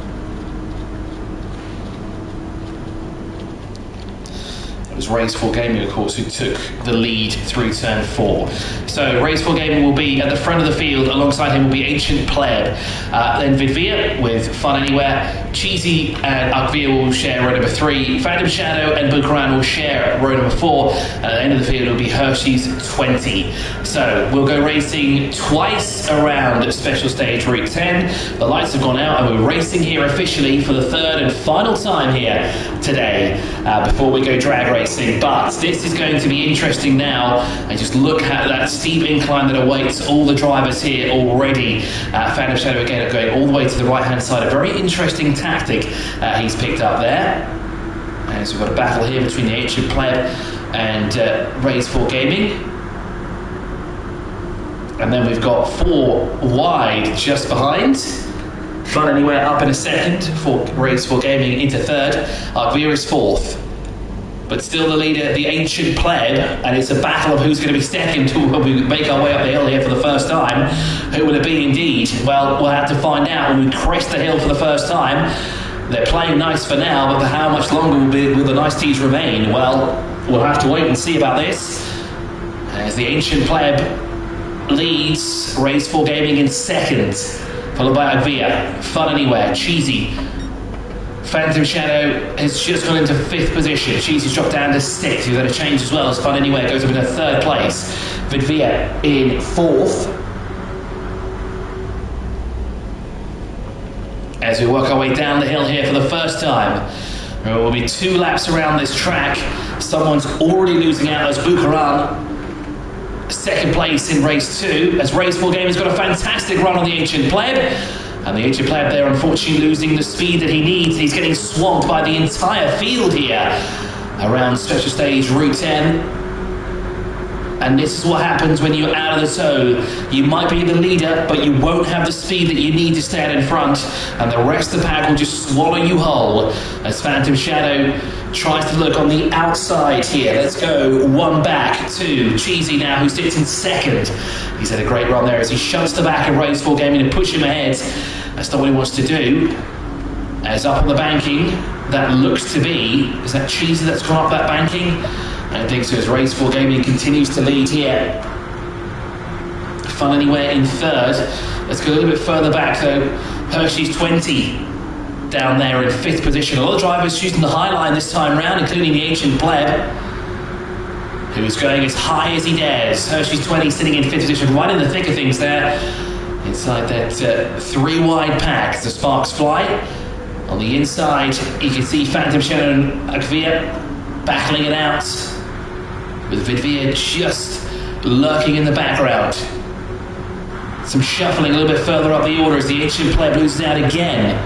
It was Race 4 Gaming, of course, who took the lead through turn 4. So Race 4 Gaming will be at the front of the field. Alongside him will be Ancient Pleb. Then Vidvia with Fun Anywhere. Cheesy and Akvia will share row number 3. Phantom Shadow and Bukaran will share row number 4. And at the end of the field will be Hershey's 20. So we'll go racing twice around Special Stage Route 10. The lights have gone out and we're racing here officially for the third and final time here today before we go drag racing. But this is going to be interesting now, and just look at that steep incline that awaits all the drivers here already. Phantom Shadow again are going all the way to the right hand side. A very interesting tactic he's picked up there. And so we've got a battle here between the Ancient Pleb and Race 4 Gaming. And then we've got 4 wide just behind. Fun Anywhere up in a second for Race 4 Gaming into third. Akvia is 4th. But still the leader, the Ancient Pleb, and it's a battle of who's going to be second when we make our way up the hill here for the first time. Who will it be indeed? Well, we'll have to find out when we crest the hill for the first time. They're playing nice for now, but for how much longer will the niceties remain? Well, we'll have to wait and see about this. As the Ancient Pleb leads Race 4 Gaming in second, followed by Akvia, Fun Anywhere, Cheesy. Phantom Shadow has just gone into 5th position. Cheesy's dropped down to 6th. He's had a change as well as Fun Anywhere goes up into 3rd place. Vidvia in 4th. As we work our way down the hill here for the first time. There will be 2 laps around this track. Someone's already losing out as Bukaran. 2nd place in race 2, as Race 4 Gaming has got a fantastic run on the Ancient Pleb. And the Ancient Pleb there unfortunately losing the speed that he needs. He's getting swamped by the entire field here around Special Stage Route 10. And this is what happens when you're out of the toe. You might be the leader, but you won't have the speed that you need to stay out in front, and the rest of the pack will just swallow you whole as Phantom Shadow tries to look on the outside here. Let's go one back to Cheesy now, who sits in second. He's had a great run there as he shuts the back of Race 4 Gaming to push him ahead. That's not what he wants to do. As up on the banking, that looks to be, is that Cheesy that's gone up that banking? I don't think so, as Race 4 Gaming continues to lead here. Fun Anywhere in third. Let's go a little bit further back though. Hershey's 20 down there in fifth position. A lot of drivers choosing the high line this time round, including the Ancient Pleb, who's going as high as he dares. Hershey's 20 sitting in fifth position, right in the thick of things there. Inside that three wide pack, the sparks fly. On the inside, you can see Phantom Shadow and Agvia battling it out, with Vidvia just lurking in the background. Some shuffling a little bit further up the order as the Ancient Pleb loses out again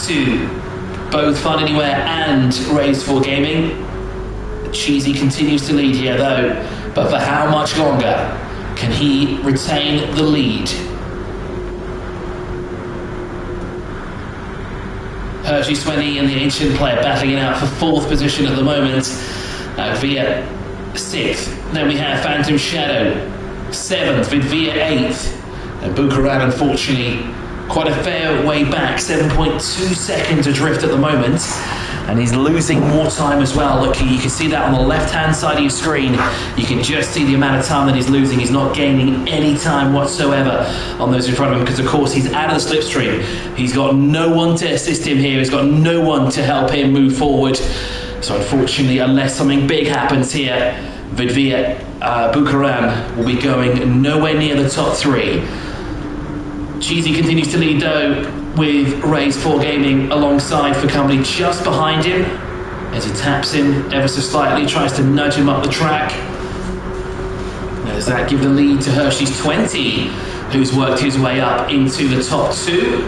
to both Fun Anywhere and Race 4 Gaming. Cheesy continues to lead here though, but for how much longer can he retain the lead? Hershey's 20 and the Ancient Pleb battling it out for fourth position at the moment. Via sixth. Then we have Phantom Shadow seventh, with Via eighth. And Bukaran, unfortunately, quite a fair way back, 7.2 seconds adrift at the moment. And he's losing more time as well. Look, you can see that on the left-hand side of your screen. You can just see the amount of time that he's losing. He's not gaining any time whatsoever on those in front of him because, of course, he's out of the slipstream. He's got no one to assist him here. He's got no one to help him move forward. So, unfortunately, unless something big happens here, Vidvia Bukaran will be going nowhere near the top three. Cheesy continues to lead, though, with Race 4 Gaming alongside for company just behind him as he taps him ever so slightly, tries to nudge him up the track. Now, does that give the lead to Hershey's 20, who's worked his way up into the top two?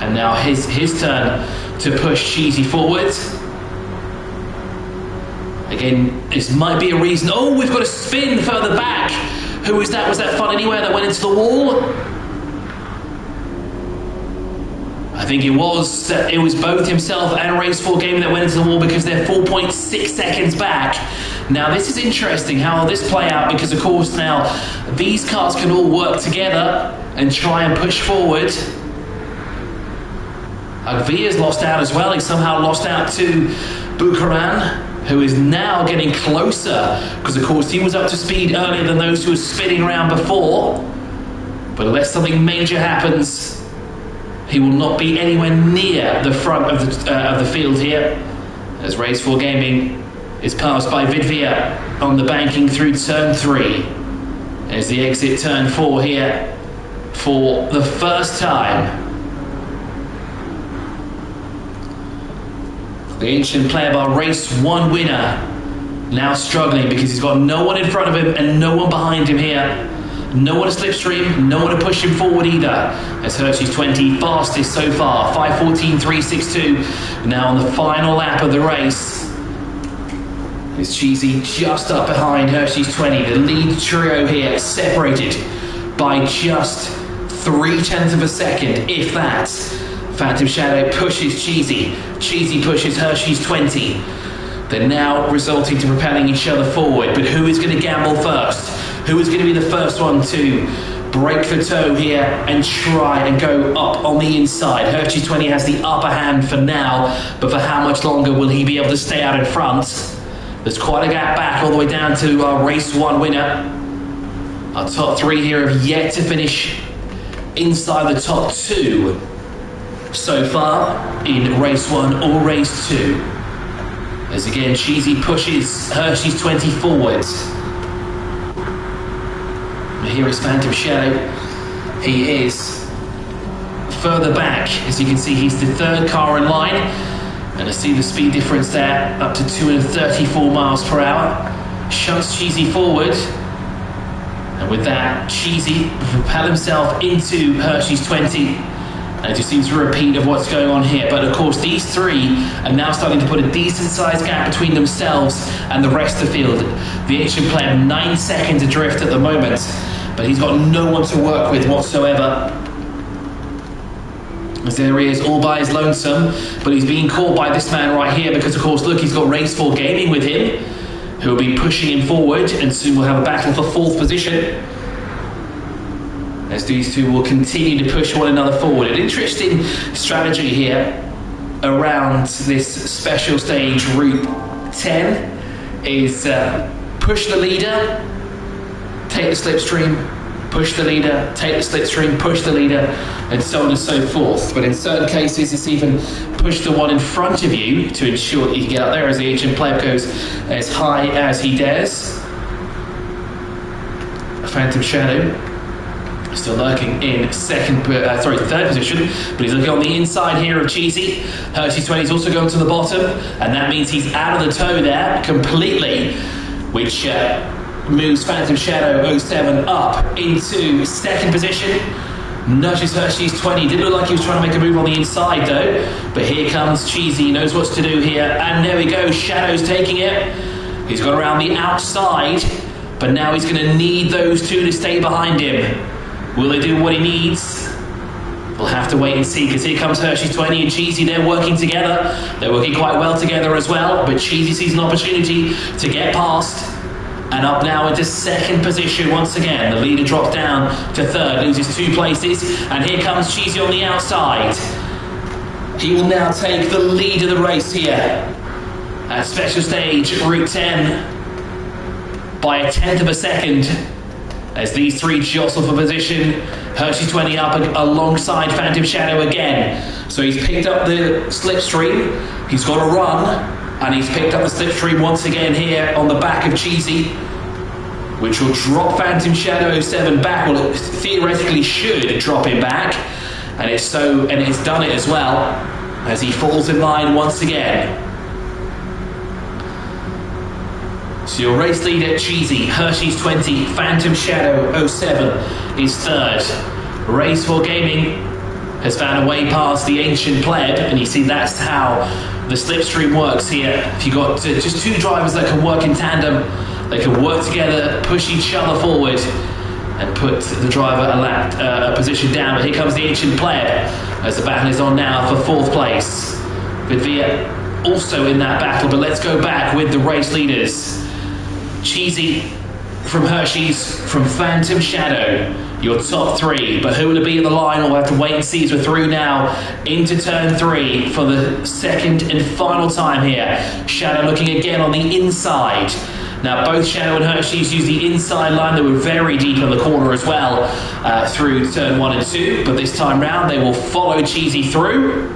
And now his turn to push Cheesy forward. Again, this might be a reason. Oh, we've got a spin further back. Who was that? Was that Fun Anywhere that went into the wall? I think it was both himself and Race 4 Gaming that went into the wall because they're 4.6 seconds back. Now this is interesting how will this play out, because of course now these cars can all work together and try and push forward. Agvia's lost out as well. He somehow lost out to Bukaran, who is now getting closer, because of course he was up to speed earlier than those who were spinning around before. But unless something major happens, he will not be anywhere near the front of the field here, as Race 4 Gaming is passed by Vidvia on the banking through turn 3. As the exit turn 4 here for the first time. The Ancient Player Bar Race 1 winner now struggling because he's got no one in front of him and no one behind him here. No one to slipstream, no one to push him forward either. As Hershey's 20 fastest so far, 5:14.362. Now on the final lap of the race. It's Cheesy just up behind Hershey's 20. The lead trio here separated by just 0.3 of a second, if that. Phantom Shadow pushes Cheesy. Cheesy pushes Hershey's 20. They're now resulting to propelling each other forward. But who is going to gamble first? Who is going to be the first one to break the toe here and try and go up on the inside? Hershey's 20 has the upper hand for now, but for how much longer will he be able to stay out in front? There's quite a gap back all the way down to our Race 1 winner. Our top three here have yet to finish inside the top two so far in Race 1 or Race 2. As again, Cheesy pushes Hershey's 20 forwards. Here is Phantom Shadow. He is further back. As you can see, he's the third car in line. And I see the speed difference there, up to 234 miles per hour. Shunts Cheesy forward. And with that, Cheesy will propel himself into Hershey's 20 And it just seems a repeat of what's going on here. But of course, these three are now starting to put a decent sized gap between themselves and the rest of the field. The ancient player 9 seconds adrift at the moment, but he's got no one to work with whatsoever. As there he is, all by his lonesome, but he's being caught by this man right here because, of course, look, he's got Race 4 Gaming with him, who will be pushing him forward, and soon we'll have a battle for 4th position. As these two will continue to push one another forward. An interesting strategy here around this special stage Route 10 is push the leader, take the slipstream, push the leader, take the slipstream, push the leader, and so on and so forth. But in certain cases, it's even push the one in front of you to ensure that you can get up there as the ancient pleb goes as high as he dares. A Phantom Shadow still lurking in third position, but he's looking on the inside here of Cheesy. Hershey's 20 is also going to the bottom, and that means he's out of the tow there completely, which moves Phantom Shadow 07 up into 2nd position. Nudges Hershey's 20. Didn't look like he was trying to make a move on the inside though, but here comes Cheesy. He knows what to do here, and there we go. Shadow's taking it. He's got around the outside, but now he's going to need those two to stay behind him. Will they do what he needs? We'll have to wait and see, because here comes Hershey's 20 and Cheesy. They're working together. They're working quite well together as well, but Cheesy sees an opportunity to get past. And up now into 2nd position once again. The leader drops down to 3rd, loses 2 places, and here comes Cheesy on the outside. He will now take the lead of the race here at special stage Route 10 by a 1/10 of a second. As these three jostle for position, Hershey's 20 up alongside Phantom Shadow again. So he's picked up the slipstream, he's got a run, and he's picked up the slipstream once again here on the back of Cheesy, which will drop Phantom Shadow 07 back. Well, it theoretically should drop him back, and it's done it as well, as he falls in line once again. So your race leader, Cheesy, Hershey's 20, Phantom Shadow 07 is 3rd. Race 4 Gaming has found a way past the ancient pleb, and you see that's how the slipstream works here. If you've got just 2 drivers that can work in tandem, they can work together, push each other forward, and put the driver a position down. But here comes the ancient pleb as the battle is on now for 4th place. Miglia also in that battle, but let's go back with the race leaders. Cheesy from Hershey's, from Phantom Shadow, your top 3. But who will it be in the line? We'll have to wait and see as we're through now into turn 3 for the 2nd and final time here. Shadow looking again on the inside. Now both Shadow and Hershey's use the inside line. They were very deep in the corner as well through turn 1 and 2. But this time round they will follow Cheesy through.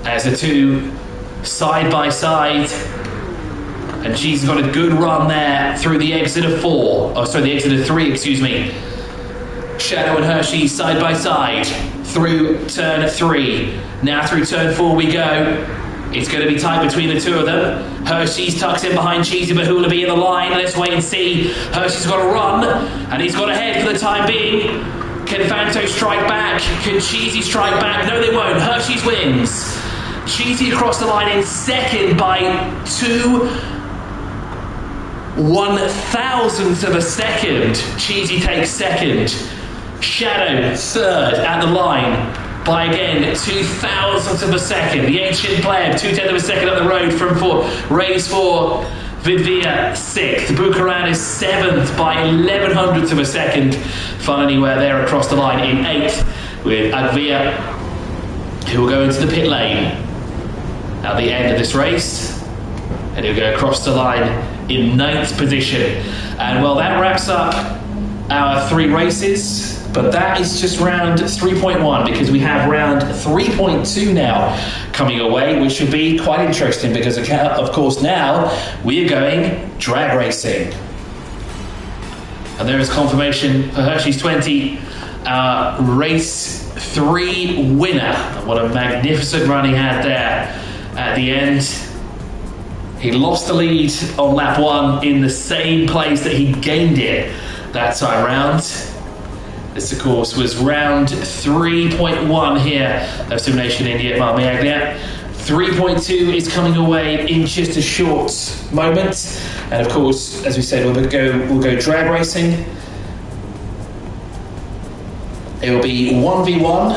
As the two side by side, and Cheesy's got a good run there through the exit of 3, excuse me. Shadow and Hershey side by side through turn 3. Now through turn 4 we go. It's going to be tight between the two of them. Hershey's tucks in behind Cheesy, but who will be in the line? Let's wait and see. Hershey's got a run, and he's got ahead for the time being. Can Fanto strike back? Can Cheesy strike back? No, they won't. Hershey's wins. Cheesy across the line in 2nd by 2/1000th of a second. Cheesy takes 2nd. Shadow 3rd at the line by again 2/1000th of a second. The ancient pleb 2/10 of a second up the road from 4. Race 4. Vidvia 6th. Bukaran is 7th by 1100ths of a second. Fun anywhere there across the line in 8th with Agvia, who will go into the pit lane at the end of this race, and he'll go across the line in 9th position. And well, that wraps up our 3 races, but that is just round 3.1, because we have round 3.2 now coming away, which should be quite interesting, because of course now we are going drag racing. And there is confirmation for Hershey's 20, race 3 winner. What a magnificent run he had there at the end. He lost the lead on lap 1 in the same place that he gained it that time round. This, of course, was round 3.1 here of Simulation India at Miglia. 3.2 is coming away in just a short moment. And of course, as we said, we'll go drag racing. It will be 1v1,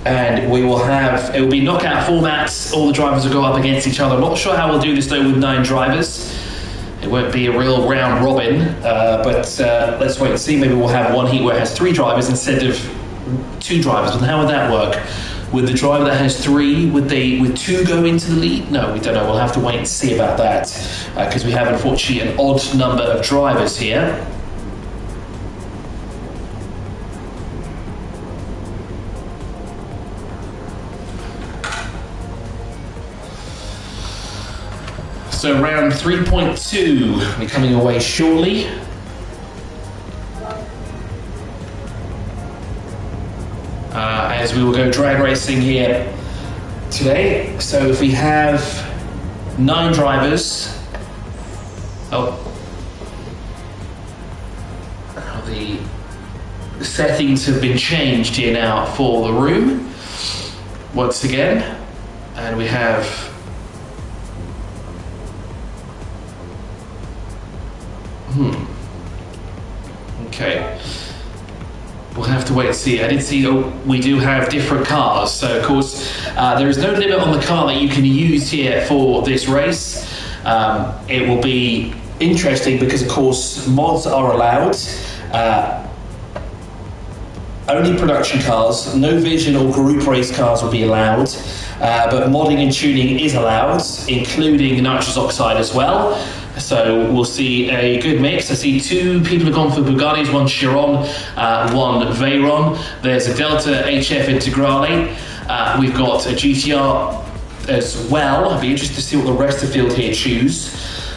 and it will be knockout formats. All the drivers will go up against each other. I'm not sure how we'll do this though with 9 drivers. It won't be a real round robin, but let's wait and see. Maybe we'll have one heat where it has 3 drivers instead of 2 drivers. But how would that work? Would the driver that has 3, would 2 go into the lead? No, we don't know. We'll have to wait and see about that, because we have unfortunately an odd number of drivers here. So round 3.2 will be coming away shortly. As we will go drag racing here today. So if we have 9 drivers, the settings have been changed here now for the room once again, and we have okay. We'll have to wait and see. I did see we do have different cars. So of course, there is no limit on the car that you can use here for this race. It will be interesting because of course mods are allowed. Only production cars, no vision or group race cars will be allowed. But modding and tuning is allowed, including nitrous oxide as well. So we'll see a good mix. I see 2 people have gone for Bugattis, 1 Chiron, 1 Veyron. There's a Delta HF Integrale. We've got a GTR as well. I'd be interested to see what the rest of the field here choose.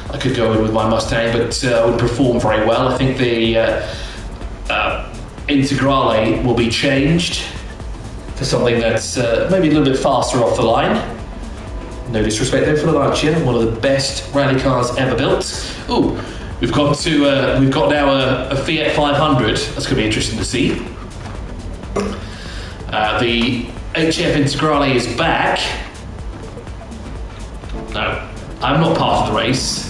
I could go in with my Mustang, but it would perform very well. I think the Integrale will be changed for something that's maybe a little bit faster off the line. No disrespect there for the Lancia, one of the best rally cars ever built. Ooh, we've got now a Fiat 500. That's going to be interesting to see. The HF Integrale is back. No, I'm not part of the race.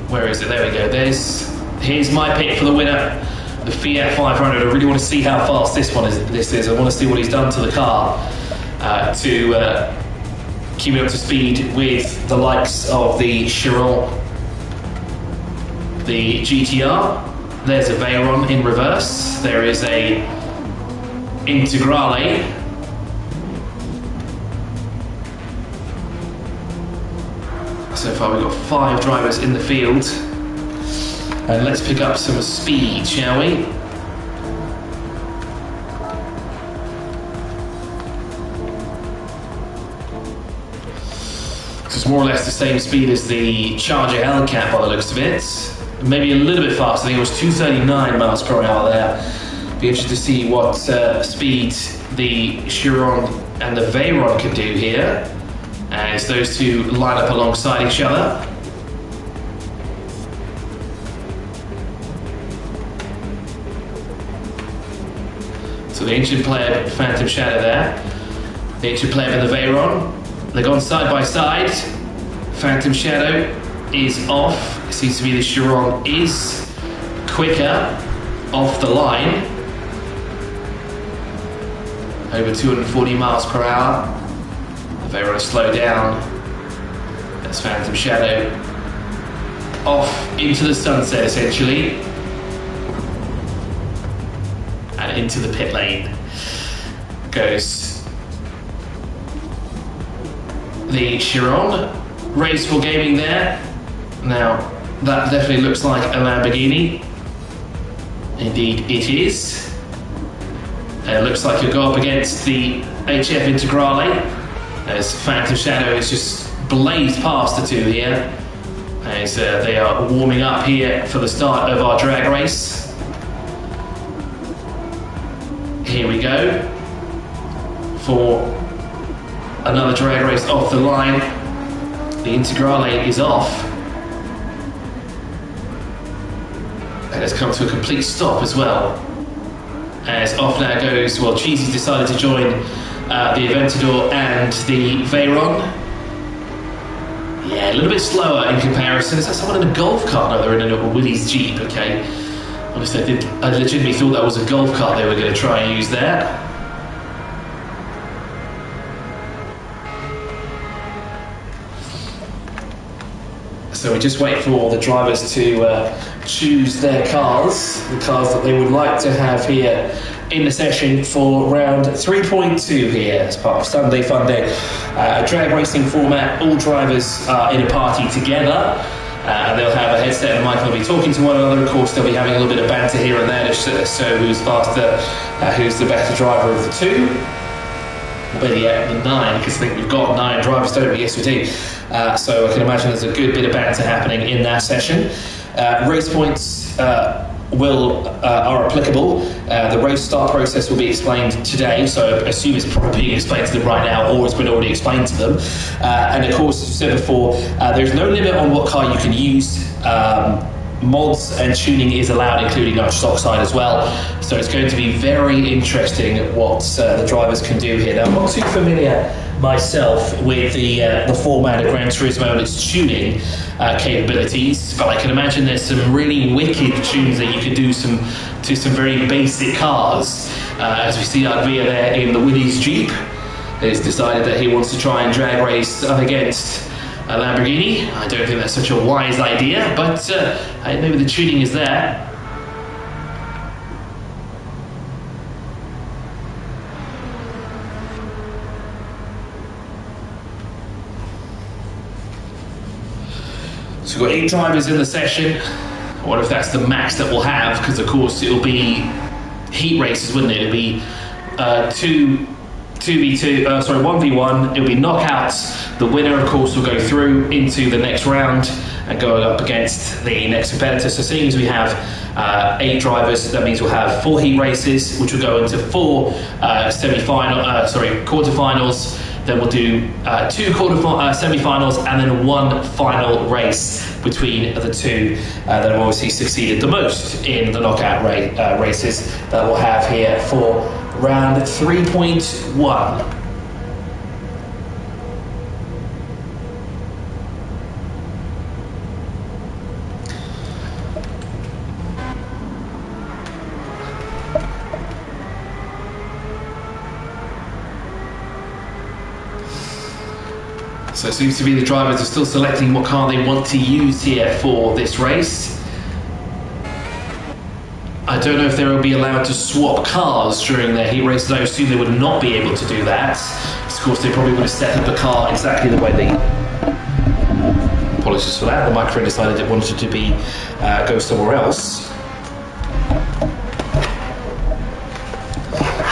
Where is it? There we go. Here's my pick for the winner, the Fiat 500. I really want to see how fast this is. I want to see what he's done to the car. To keep it up to speed with the likes of the Chiron, the GTR. There's a Veyron in reverse. There is a Integrale. So far we've got 5 drivers in the field. And let's pick up some speed, shall we? It's more or less the same speed as the Charger Hellcat by the looks of it. Maybe a little bit faster. I think it was 239 miles per hour there. Be interested to see what speed the Chiron and the Veyron can do here as those 2 line up alongside each other. So the ancient player, Phantom Shadow there. The ancient player and the Veyron. They've gone side by side. Phantom Shadow is off. It seems to be the Chiron is quicker off the line. Over 240 miles per hour. The Veyron has slowed down. That's Phantom Shadow off into the sunset essentially. And into the pit lane goes the Chiron. Raceful Gaming there. Now, that definitely looks like a Lamborghini. Indeed, it is. It looks like you'll go up against the HF Integrale as Phantom Shadow is just blazed past the 2 here as they are warming up here for the start of our drag race. Here we go for another drag race off the line. The Integrale is off. And it's come to a complete stop as well. As off now goes, well, Cheesy's decided to join the Aventador and the Veyron. Yeah, a little bit slower in comparison. Is that someone in a golf cart? No, they're in a Willys Jeep, okay. Honestly, I legitimately thought that was a golf cart they were going to try and use there. So we just wait for all the drivers to choose their cars, the cars that they would like to have here in the session for round 3.2 here as part of Sunday Funday, a drag racing format. All drivers are in a party together. And they'll have a headset and a mic, and they'll be talking to one another. Of course, they'll be having a little bit of banter here and there to show who's faster, who's the better driver of the two. Or better yet, the 9, because I think we've got 9 drivers, don't we? Yes, we do. So I can imagine there's a good bit of banter happening in that session. Race points are applicable. The race start process will be explained today, so I assume it's probably being explained to them right now, or it's been already explained to them. And of course, as I said before, there's no limit on what car you can use. Mods and tuning is allowed, including nitrous oxide as well. So it's going to be very interesting what the drivers can do here. Now, I'm not too familiar myself with the format of Gran Turismo and its tuning capabilities, but I can imagine there's some really wicked tunes that you could do to some very basic cars. As we see Advia there in the Willys Jeep, has decided that he wants to try and drag race up against a Lamborghini. I don't think that's such a wise idea, but maybe the tuning is there. So we've got 8 drivers in the session. I wonder if that's the max that we'll have, because of course it'll be heat races, wouldn't it? It'll be 1v1, it'll be knockouts. The winner, of course, will go through into the next round and go up against the next competitor. So seeing as we have 8 drivers, that means we'll have 4 heat races, which will go into 4 quarterfinals. Then we'll do 2 semi-finals and then 1 final race between the 2 that have obviously succeeded the most in the knockout races that we'll have here for round 3.1. So it seems to be the drivers are still selecting what car they want to use here for this race. I don't know if they will be allowed to swap cars during their heat races. I assume they would not be able to do that. Of course, they probably would have set up a car exactly the way they... Apologies for that. The microphone decided it wanted to be go somewhere else.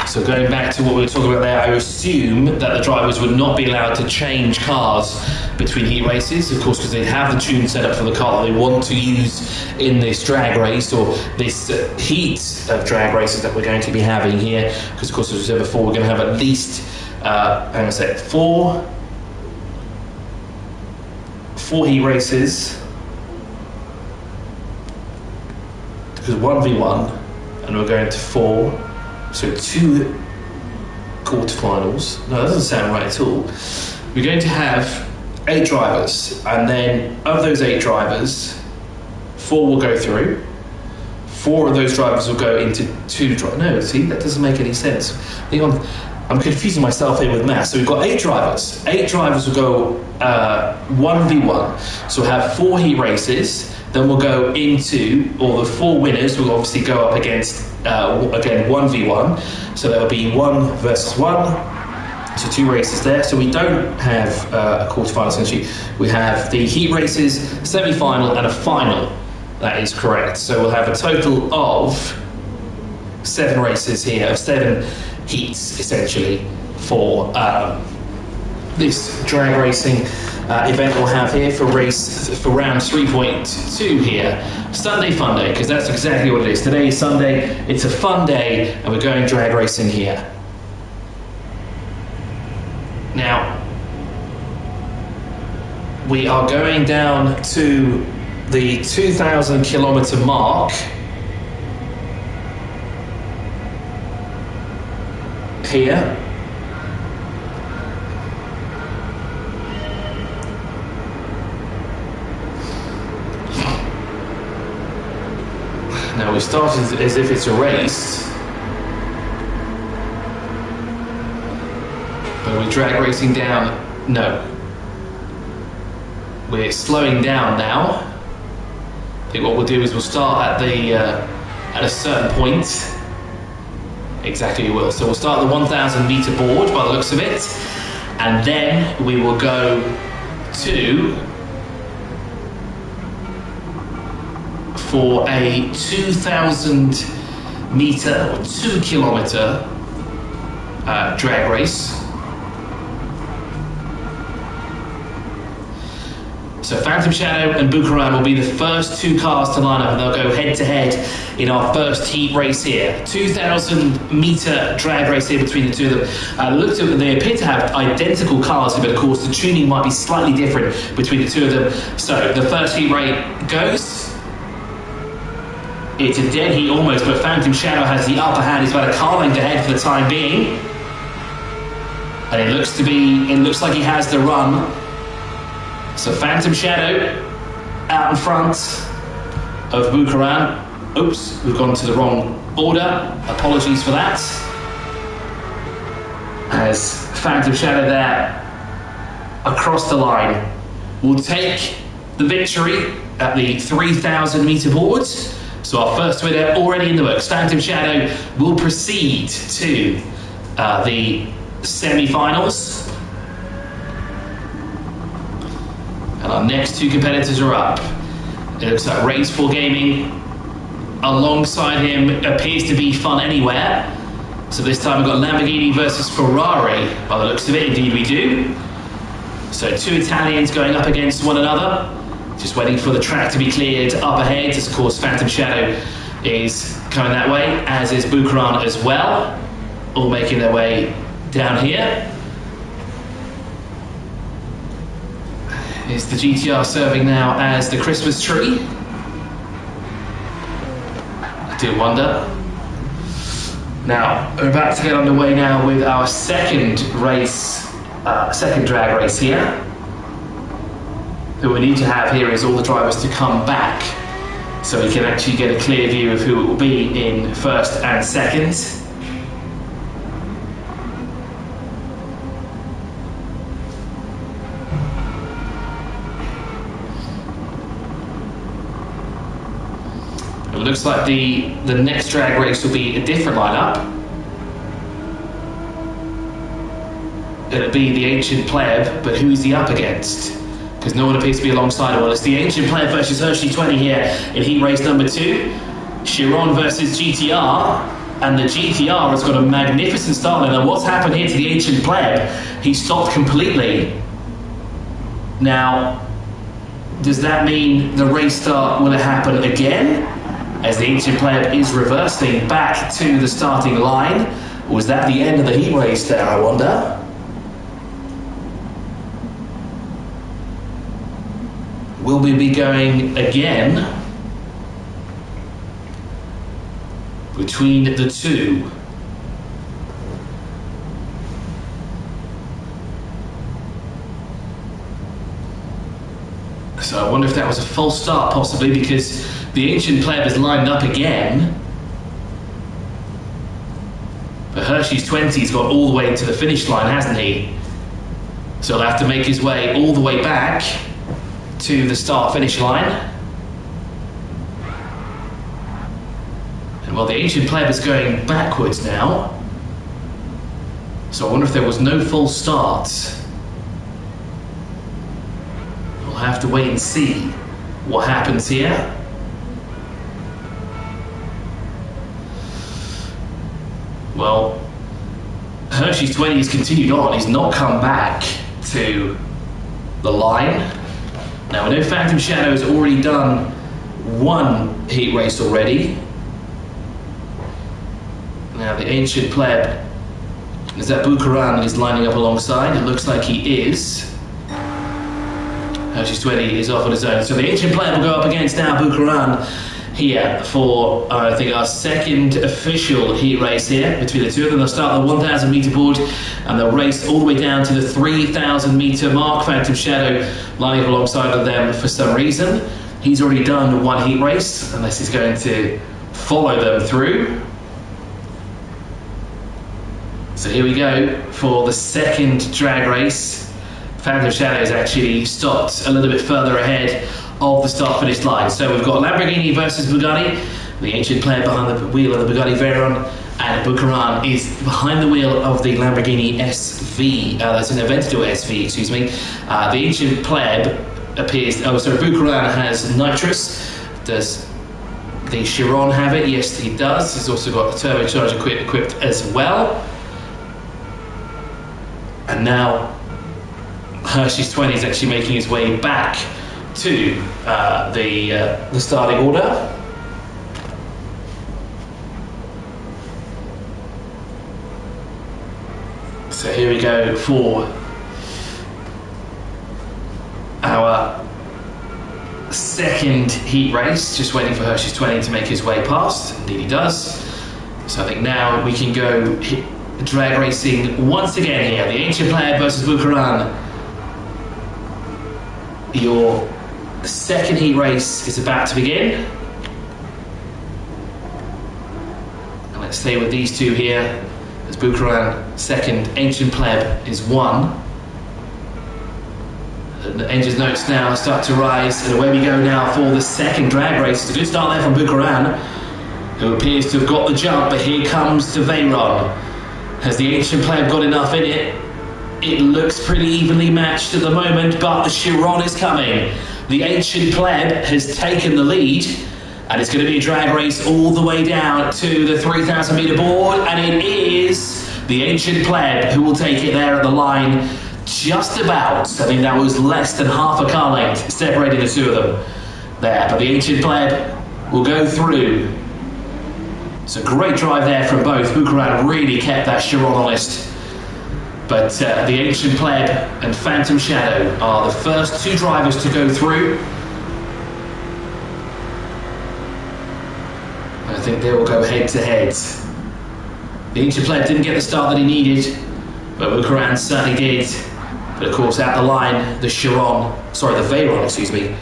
So going back to what we were talking about there, I assume that the drivers would not be allowed to change cars between heat races, of course, because they have the tune set up for the car that they want to use in this drag race, or this heat of drag races that we're going to be having here. Because, of course, as we said before, we're going to have at least, four heat races. Because 1v1, and we're going to 4. So 2 quarterfinals. No, that doesn't sound right at all. We're going to have 8 drivers, and then of those 8 drivers, 4 will go through. 4 of those drivers will go into 2 drivers. No, see, that doesn't make any sense. I think I'm confusing myself here with maths. So we've got 8 drivers. 8 drivers will go 1v1. So we'll have 4 heat races. Then we'll go into, or the 4 winners will obviously go up against, again, 1v1. So there'll be 1 versus 1. So 2 races there. So we don't have a quarterfinal essentially. We have the heat races, semi-final, and a final. That is correct. So we'll have a total of 7 races here, of 7 heats essentially for this drag racing event we'll have here for round 3.2 here. Sunday Funday, because that's exactly what it is. Today is Sunday, it's a fun day, and we're going drag racing here. Now, we are going down to the 2,000 kilometer mark here. Now we started as if it's a race, but we're drag racing down. No, we're slowing down now. I think what we'll do is we'll start at a certain point. Exactly, we will. So we'll start the 1,000 meter board by the looks of it, and then we will go to for a 2,000 meter or 2 kilometer drag race. So Phantom Shadow and Bukaran will be the first two cars to line up, and they'll go head to head in our first heat race here. 2,000 meter drag race here between the two of them. Looked at, they appear to have identical cars, but of course the tuning might be slightly different between the two of them. So the first heat race goes. It's a dead heat almost, but Phantom Shadow has the upper hand. He's about a car length ahead for the time being, and it looks like he has the run. So Phantom Shadow out in front of Bukaran. Oops, we've gone to the wrong order. Apologies for that. As Phantom Shadow there across the line will take the victory at the 3,000 meter boards. So our first winner already in the works. Phantom Shadow will proceed to the semi-finals. And our next two competitors are up. It looks like Race 4 Gaming alongside him appears to be Fun Anywhere. So this time we've got Lamborghini versus Ferrari. By the looks of it, indeed we do. So two Italians going up against one another. Just waiting for the track to be cleared up ahead. As of course Phantom Shadow is coming that way, as is Bukaran as well. All making their way down here. Is the GTR serving now as the Christmas tree? I do wonder. Now, we're about to get underway now with our second race, second drag race here. Who we need to have here is all the drivers to come back so we can actually get a clear view of who it will be in first and second. It looks like the next drag race will be a different lineup. It'll be the Ancient Pleb, but who is he up against? Because no one appears to be alongside him. Well, it's the Ancient Pleb versus Hershey 20 here in heat race number 2. Chiron versus GTR, and the GTR has got a magnificent start. Now, what's happened here to the Ancient Pleb? He stopped completely. Now, does that mean the race start will happen again? As the Ancient Pleb is reversing back to the starting line. Was that the end of the heat race there, I wonder? Will we be going again between the two? So I wonder if that was a false start, possibly, because the Ancient Pleb is lined up again. But Hershey's 20's got all the way to the finish line, hasn't he? So he'll have to make his way all the way back to the start-finish line. And while the Ancient Pleb is going backwards now, so I wonder if there was no false start. We'll have to wait and see what happens here. Well, Hershey's 20 has continued on. He's not come back to the line. Now, I know Phantom Shadow has already done one heat race already. Now, the Ancient Pleb, is that Bukaran is lining up alongside? It looks like he is. Hershey's 20 is off on his own. So the Ancient Pleb will go up against now Bukaran here for I think our second official heat race here between the two of them. They'll start the 1,000 meter board and they'll race all the way down to the 3,000 meter mark. Phantom Shadow lining up alongside of them for some reason. He's already done one heat race, unless he's going to follow them through. So here we go for the second drag race. Phantom Shadow has actually stopped a little bit further ahead of the start-finish line. So we've got Lamborghini versus Bugatti, the ancient player behind the wheel of the Bugatti Veyron, and Bucaran is behind the wheel of the Lamborghini SV. That's an Aventador SV, excuse me. The ancient pleb appears. Oh, sorry. Bucaran has nitrous. Does the Chiron have it? Yes, he does. He's also got the turbocharger equipped as well. And now Hershey's 20 is actually making his way back to the starting order. So here we go for our second heat race, just waiting for Hershey's 20 to make his way past. Indeed he does. So I think now we can go drag racing once again here. The ancient player versus Bucaran. Your second heat race is about to begin. And let's stay with these two here, as Bucaran second, ancient pleb is one. The engine's notes now start to rise, and away we go now for the second drag race. It's a good start there from Bucaran, who appears to have got the jump, but here comes the Veyron. Has the ancient pleb got enough in it? It looks pretty evenly matched at the moment, but the Chiron is coming. The ancient pleb has taken the lead, and it's going to be a drag race all the way down to the 3,000 meter board, and it is the ancient pleb who will take it there at the line. Just about. I think that was less than half a car length separating the two of them there, but the ancient pleb will go through. It's a great drive there from both. Bucaran really kept that Chiron honest. But the ancient pleb and Phantom Shadow are the first two drivers to go through. I think they will go head to head. The ancient pleb didn't get the start that he needed, but Bucaran certainly did. But of course, at the line, the Veyron, excuse me,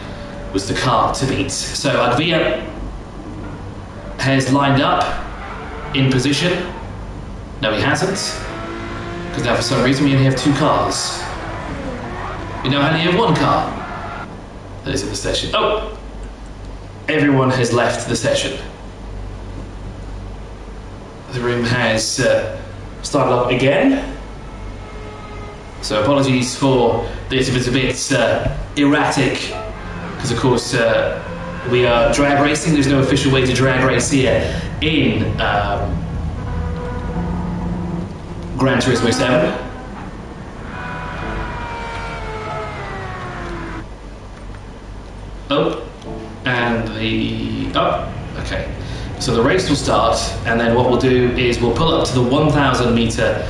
was the car to beat. So Agvia has lined up in position. No, he hasn't. Because now for some reason we only have two cars. We now only have one car that is in the session. Oh! Everyone has left the session. The room has started up again. So apologies for this if it's a bit erratic, because of course we are drag racing. There's no official way to drag race here in Gran Turismo 7. Okay. So the race will start, and then what we'll do is we'll pull up to the 1,000 meter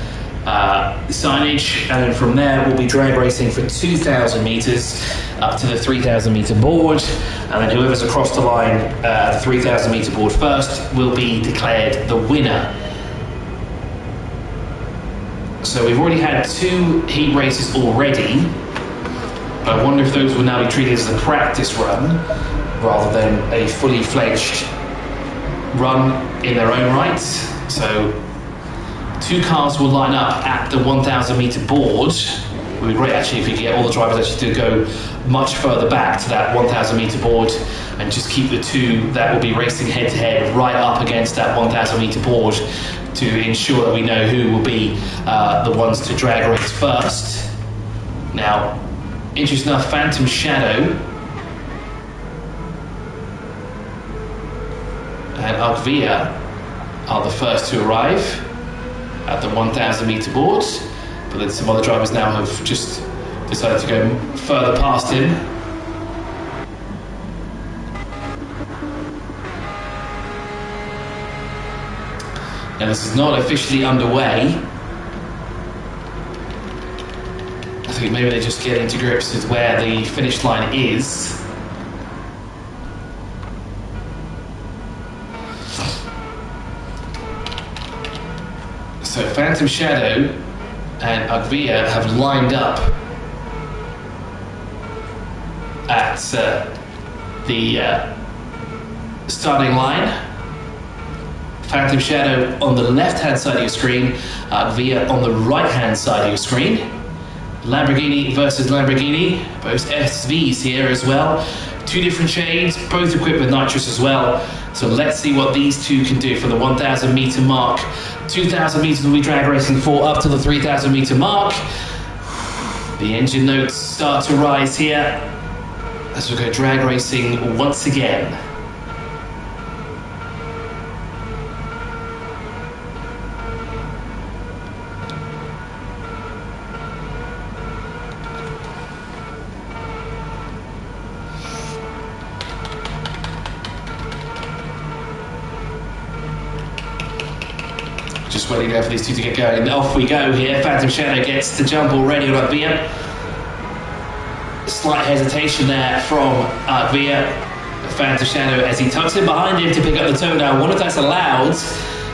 signage, and then from there we'll be drag racing for 2,000 meters up to the 3,000 meter board, and then whoever's across the line at the 3,000 meter board first will be declared the winner. So we've already had two heat races already. I wonder if those will now be treated as a practice run rather than a fully fledged run in their own right. So two cars will line up at the 1,000 meter board. It would be great actually if we could get all the drivers actually to go much further back to that 1,000 meter board and just keep the two that will be racing head to head right up against that 1,000 meter board to ensure that we know who will be the ones to drag race first. Now, interesting enough, Phantom Shadow and Agvia are the first to arrive at the 1,000 meter board, but then some other drivers now have just decided to go further past him. Now this is not officially underway. I think maybe they're just getting to grips with where the finish line is. So Phantom Shadow and Agvia have lined up at the starting line. Phantom Shadow on the left-hand side of your screen, Agvia on the right-hand side of your screen. Lamborghini versus Lamborghini, both SVs here as well. Two different shades, both equipped with nitrous as well. So let's see what these two can do for the 1,000 meter mark. 2,000 meters will be drag racing for up to the 3,000 meter mark. The engine notes start to rise here as we go drag racing once again. Just waiting there for these two to get going. Off we go here. Phantom Shadow gets the jump already on Agvia. Slight hesitation there from Agvia. Phantom Shadow as he tucks in behind him to pick up the toe. Now, I wonder if that's allowed.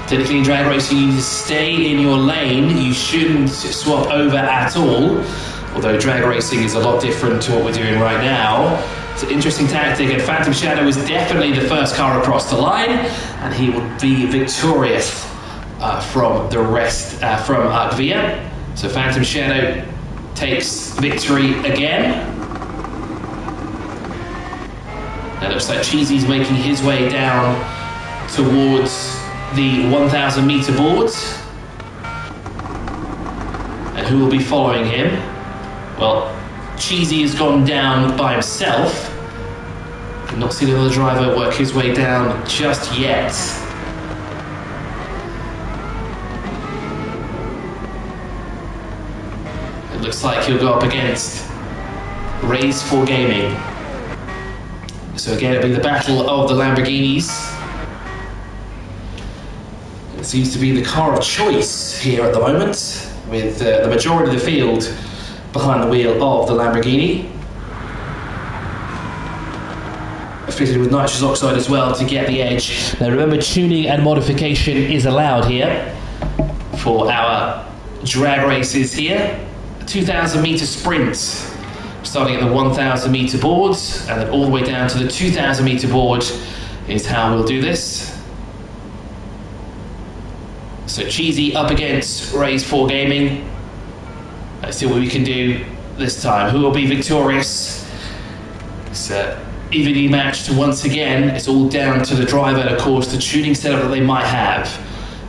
Technically in drag racing, you need to stay in your lane. You shouldn't swap over at all. Although drag racing is a lot different to what we're doing right now. It's an interesting tactic, and Phantom Shadow is definitely the first car across the line, and he will be victorious from the rest from Agvia. So Phantom Shadow takes victory again. It looks like Cheesy's making his way down towards the 1,000 meter boards. And who will be following him? Well, Cheesy has gone down by himself. I've not seen another driver work his way down just yet. Looks like he'll go up against Raise 4 Gaming. So again, it'll be the battle of the Lamborghinis. It seems to be the car of choice here at the moment, with the majority of the field behind the wheel of the Lamborghini. Fitted with nitrous oxide as well to get the edge. Now remember, tuning and modification is allowed here for our drag races here. 2,000 meter sprints, starting at the 1,000 meter boards and then all the way down to the 2,000 meter board is how we'll do this. So Cheesy up against Raise 4 Gaming. Let's see what we can do this time. Who will be victorious? It's evenly matched once again. It's all down to the driver and of course the tuning setup that they might have.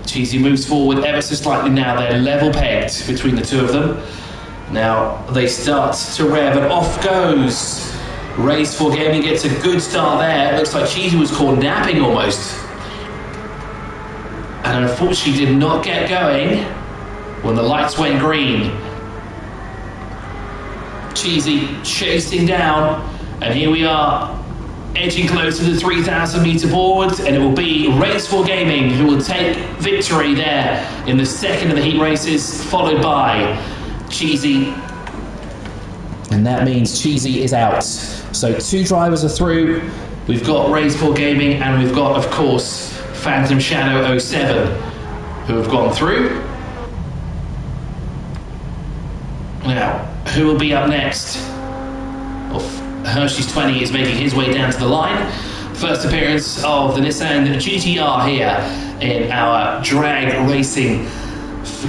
Cheesy moves forward ever so slightly now. They're level pegged between the two of them. Now they start to rev and off goes Raise 4 Gaming. Gets a good start there. It looks like Cheesy was caught napping almost, and unfortunately did not get going when the lights went green. Cheesy chasing down, and here we are edging close to the 3,000 meter board, and it will be Raise 4 Gaming who will take victory there in the second of the heat races, followed by Cheesy. And that means Cheesy is out. So two drivers are through. We've got Raise 4 Gaming and we've got, of course, Phantom Shadow 07 who have gone through. Now, who will be up next? Well, Hershey's 20 is making his way down to the line. First appearance of the Nissan GTR here in our drag racing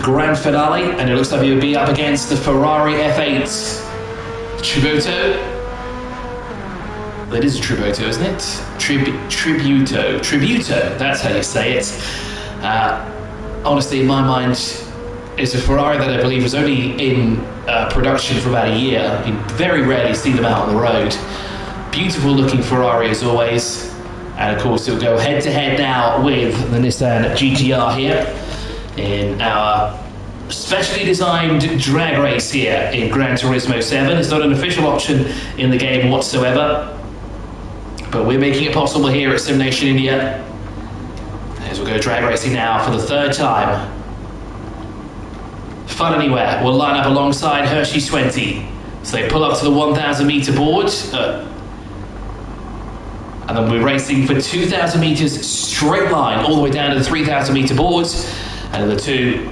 grand finale, and it looks like he would be up against the Ferrari F8 Tributo. That is a Tributo, isn't it? Tributo, that's how you say it. Honestly, in my mind, it's a Ferrari that I believe was only in production for about a year. You very rarely see them out on the road. Beautiful looking Ferrari as always. And of course, he'll go head to head now with the Nissan GTR here in our specially designed drag race here in Gran Turismo 7. It's not an official option in the game whatsoever, but we're making it possible here at Sim Nation India. As we'll go drag racing now for the third time. Fun Anywhere will line up alongside Hershey's 20. So they pull up to the 1,000 meter board, and then we're racing for 2,000 meters straight line all the way down to the 3,000 meter boards. And the two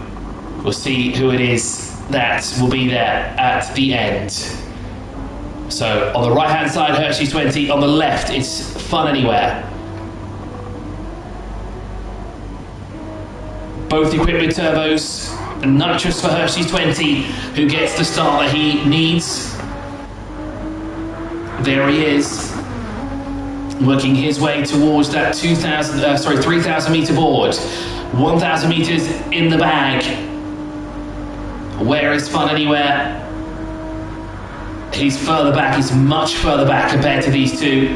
We'll see who it is that will be there at the end. So on the right hand side, Hershey's 20. On the left, it's Fun Anywhere. Both equipped with turbos. And nitrous for Hershey's 20, who gets the start that he needs. There he is, working his way towards that 3,000 meter board. 1,000 meters in the bag. Where is Fun Anywhere? He's further back, he's much further back compared to these two.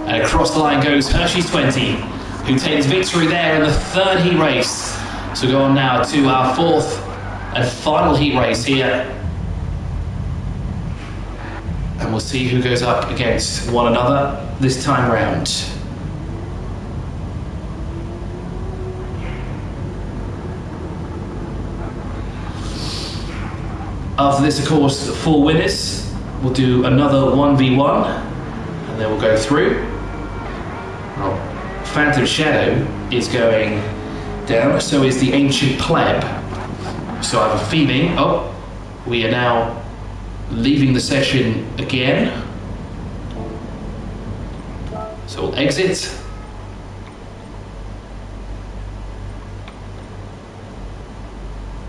And across the line goes Hershey's 20, who takes victory there in the third heat race. So go on now to our fourth and final heat race here. And we'll see who goes up against one another this time round. After this, of course, 4 winners. We'll do another 1v1 and then we'll go through. Well, Phantom Shadow is going down, so is the Ancient Pleb. So I have a feeling, we are now leaving the session again. So we'll exit.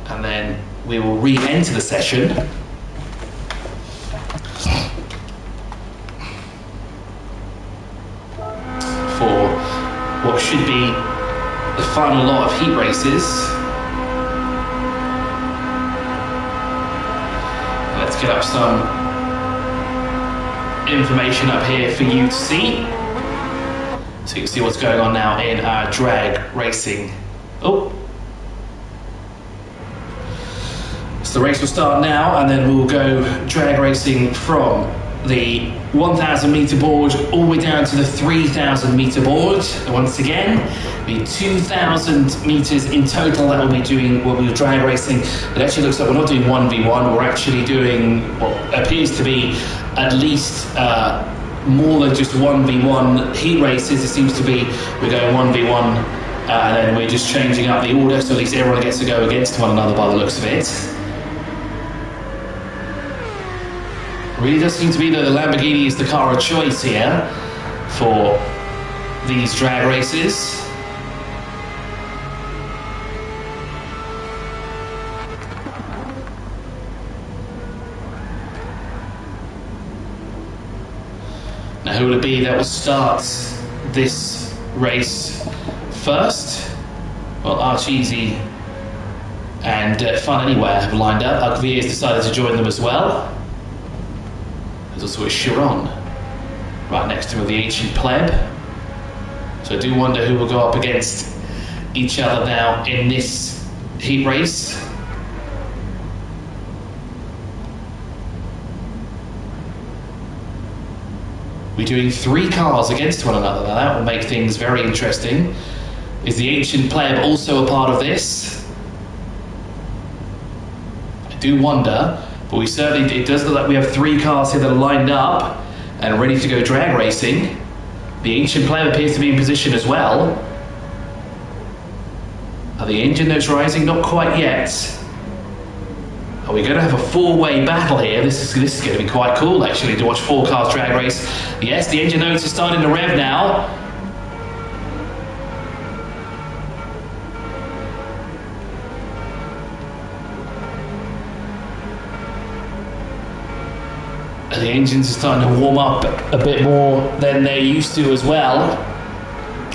And then we will re-enter the session. For what should be the final lot of heat races. Let's get up some information up here for you to see. So you can see what's going on now in our drag racing. So the race will start now and then we'll go drag racing from the 1,000 meter board all the way down to the 3,000 meter board. And once again, it'll be 2,000 meters in total that we'll be doing, we'll be drag racing. It actually looks like we're not doing 1v1, we're actually doing what appears to be at least more than just 1v1 heat races. It seems to be we're going 1v1 and then we're just changing up the order so at least everyone gets to go against one another by the looks of it. Really does seem to be that the Lamborghini is the car of choice here for these drag races. Now who will it be that will start this race first? Well, Archeesy and Fun Anywhere have lined up. Agvir has decided to join them as well. There's also a Chiron right next to him with the Ancient Pleb. So I do wonder who will go up against each other now in this heat race. We're doing 3 cars against one another. Now that will make things very interesting. Is the Ancient Pleb also a part of this? I do wonder. But we certainly, it does look like we have 3 cars here that are lined up and ready to go drag racing. The Ancient Pleb appears to be in position as well. Are the engine notes rising? Not quite yet. Are we going to have a 4-way battle here? This is going to be quite cool actually to watch 4 cars drag race. Yes, the engine notes are starting to rev now. The engines are starting to warm up a bit more than they're used to as well.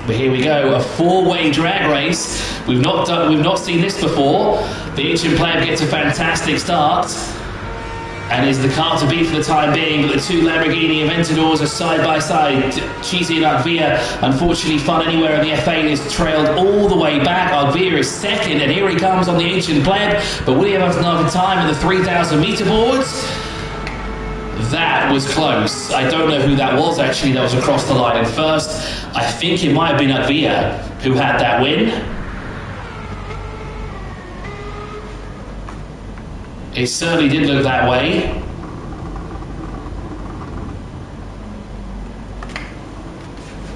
But here we go, a 4-way drag race. We've not seen this before. The Ancient Pleb gets a fantastic start and is the car to beat for the time being. But the 2 Lamborghini Aventadors are side by side. Cheesy and Agvir. Unfortunately, Fun Anywhere in the F8 is trailed all the way back. Agvir is second, and here he comes on the Ancient Pleb. But will he have enough time in the 3,000 meter boards? That was close. I don't know who that was actually that was across the line in first. I think it might have been Agvir who had that win. It certainly did look that way.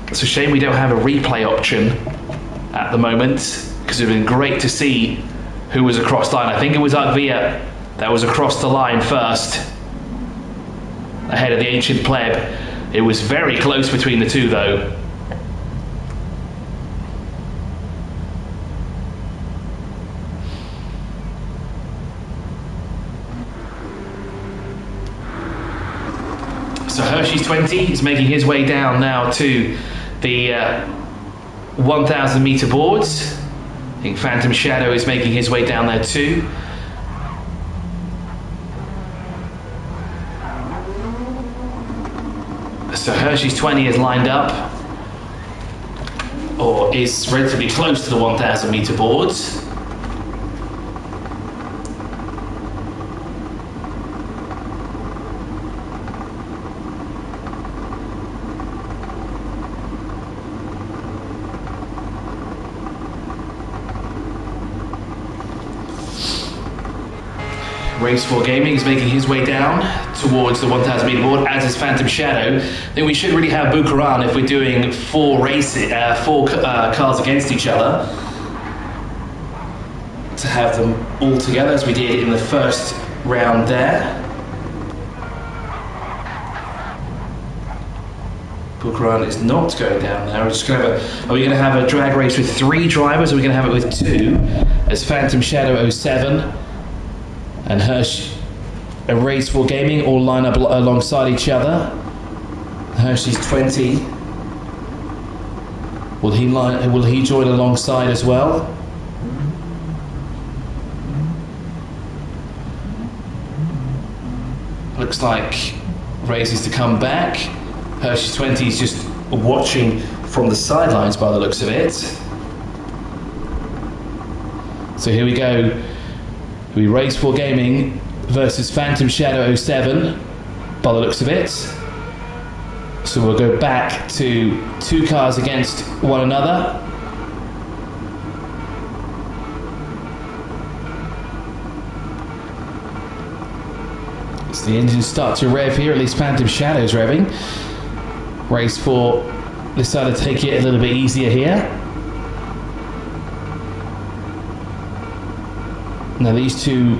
It's a shame we don't have a replay option at the moment, because it would have been great to see who was across the line. I think it was Agvia that was across the line first, ahead of the Ancient Pleb. It was very close between the two though. So Hershey's 20 is making his way down now to the 1,000 meter boards. I think Phantom Shadow is making his way down there too. So Hershey's 20 is lined up, or is relatively close to the 1,000 meter boards. Race 4 Gaming is making his way down towards the 1,000 meter board, as is Phantom Shadow. Then we should really have Bukaran if we're doing four cars against each other, to have them all together as we did in the first round there. Bukaran is not going down there. We're just going to have are we going to have a drag race with 3 drivers, or are we going to have it with 2, as Phantom Shadow 07 and Hershey a Race 4 Gaming all line up alongside each other? Hershey's 20. Will he join alongside as well? Looks like Race is to come back. Hershey's 20 is just watching from the sidelines by the looks of it. So here we go. We Race 4 Gaming versus Phantom Shadow 07 by the looks of it. So we'll go back to 2 cars against one another. So the engines start to rev here, at least Phantom Shadow's revving. Race 4 decided to take it a little bit easier here. Now these two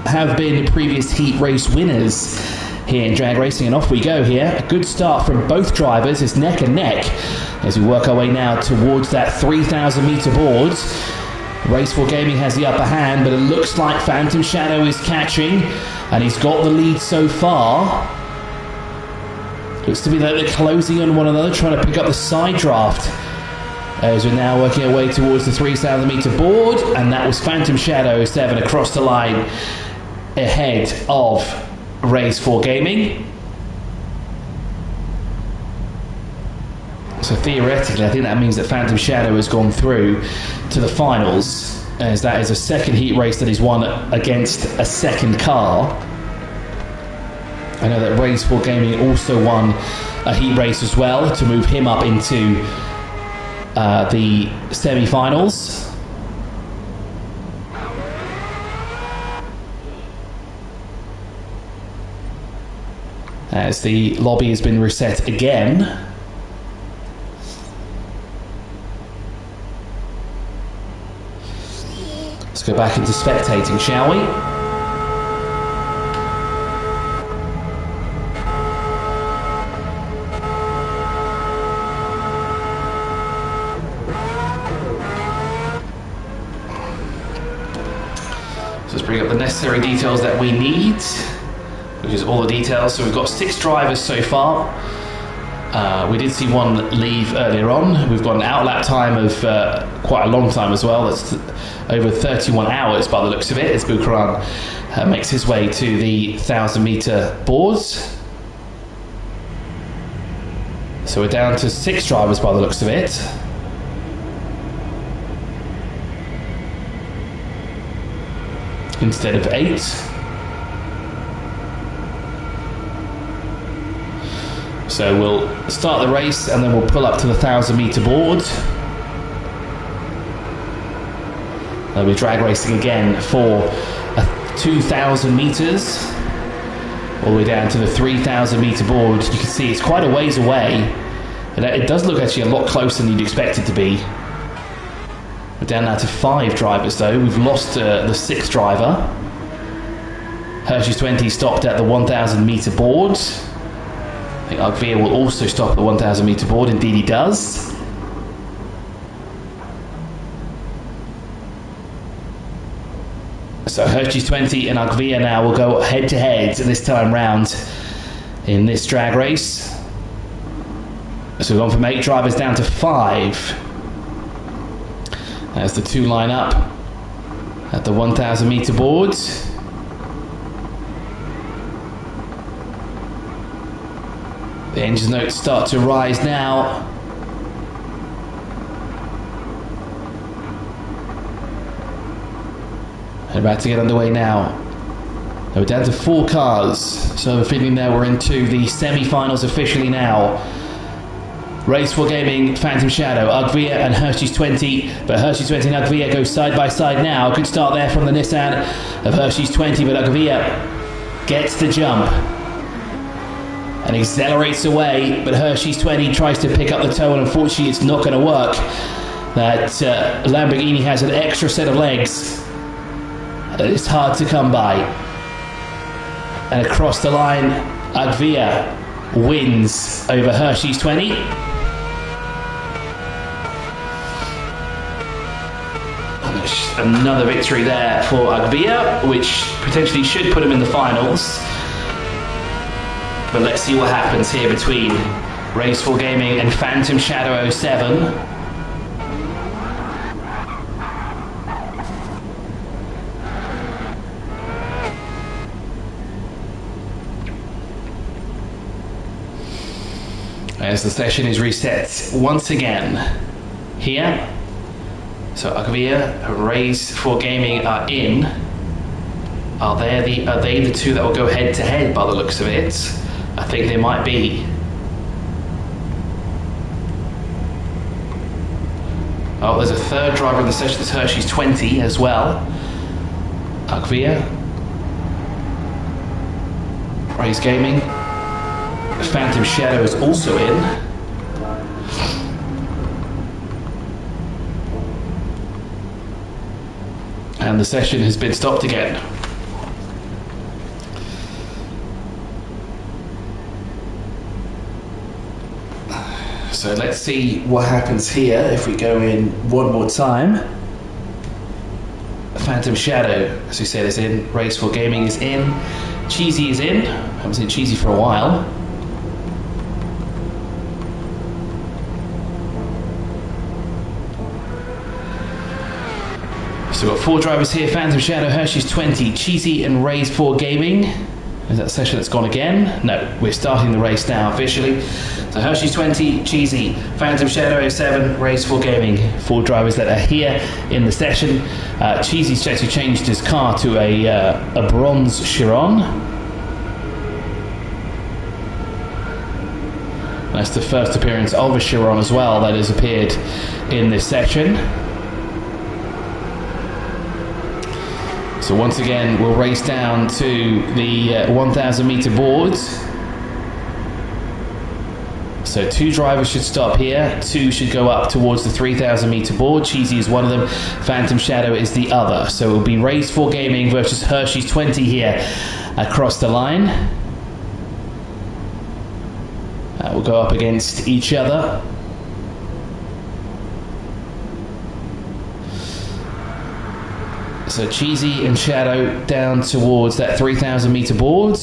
have been previous heat race winners here in drag racing, and off we go here. A good start from both drivers. It's neck and neck as we work our way now towards that 3,000 meter boards. Race 4 Gaming has the upper hand, but it looks like Phantom Shadow is catching, and he's got the lead so far. Looks to be that they're closing on one another, trying to pick up the side draft, as we're now working our way towards the 3,000 meter board, and that was Phantom Shadow 7 across the line ahead of Race 4 Gaming. So theoretically, I think that means that Phantom Shadow has gone through to the finals, as that is a second heat race that he's won against a second car. I know that Race 4 Gaming also won a heat race as well to move him up into the semi-finals. As the lobby has been reset again. Let's go back into spectating, shall we? Let's bring up the necessary details that we need, which is all the details. So we've got 6 drivers so far. We did see one leave earlier on. We've got an outlap time of quite a long time as well. That's over 31 hours by the looks of it, as Bukaran makes his way to the 1,000 meter boards. So we're down to 6 drivers by the looks of it. Instead of 8. So we'll start the race and then we'll pull up to the 1,000 meter board. We'll be drag racing again for 2,000 meters, all the way down to the 3,000 meter board. You can see it's quite a ways away. It does look actually a lot closer than you'd expect it to be. We're down now to 5 drivers though. We've lost the 6th driver. Hershey's 20 stopped at the 1,000 meter board. I think Agvia will also stop at the 1,000 meter board. Indeed he does. So Hershey's 20 and Agvia now will go head to head this time round in this drag race. So we've gone from 8 drivers down to 5. As the 2 line up at the 1,000 meter board. The engine notes start to rise now. They're about to get underway now. We're down to 4 cars, so I'm feeling there we're into the semi-finals officially now. Race for Gaming, Phantom Shadow, Agvia and Hershey's 20, but Hershey's 20 and Agvia go side by side now. Good start there from the Nissan of Hershey's 20, but Agvia gets the jump and accelerates away, but Hershey's 20 tries to pick up the toe, and unfortunately it's not going to work. That Lamborghini has an extra set of legs that is hard to come by. And across the line, Agvia wins over Hershey's 20. Another victory there for Agvia, which potentially should put him in the finals. But let's see what happens here between Race 4 Gaming and Phantom Shadow 07. As the session is reset once again here. So Agvia and Race 4 Gaming are in. Are they the 2 that will go head to head by the looks of it? I think they might be. Oh, there's a 3rd driver in the session. It's Hershey's 20 as well. Agvia, Race Gaming. Phantom Shadow is also in. And the session has been stopped again. So let's see what happens here if we go in one more time. Phantom Shadow, as we said, is in. Race 4 Gaming is in. Cheesy is in. I haven't seen Cheesy for a while. So we've got 4 drivers here: Phantom Shadow, Hershey's 20, Cheesy and Race 4 Gaming. Is that session that's gone again? No, we're starting the race now officially. So Hershey's 20, Cheesy, Phantom Shadow 07, Race 4 Gaming. 4 drivers that are here in the session. Cheesy's actually changed his car to a bronze Chiron. That's the first appearance of a Chiron as well that has appeared in this session. So once again, we'll race down to the 1,000 meter boards. So 2 drivers should stop here. 2 should go up towards the 3,000 meter board. Cheesy is one of them. Phantom Shadow is the other. So it will be Race 4 Gaming versus Hershey's 20 here across the line. We'll go up against each other. So Cheesy and Shadow down towards that 3,000 meter board.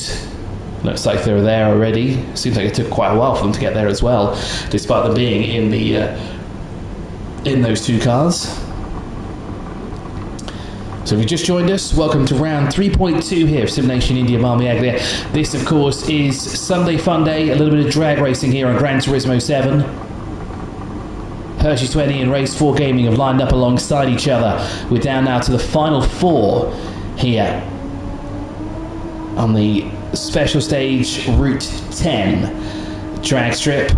Looks like they're there already. Seems like it took quite a while for them to get there as well, despite them being in the in those 2 cars. So if you just joined us, welcome to round 3.2 here of Simulation India Mille. This, of course, is Sunday Funday, a little bit of drag racing here on Gran Turismo 7. Hershey's 20 and Race 4 Gaming have lined up alongside each other. We're down now to the final 4 here on the special stage Route 10 drag strip.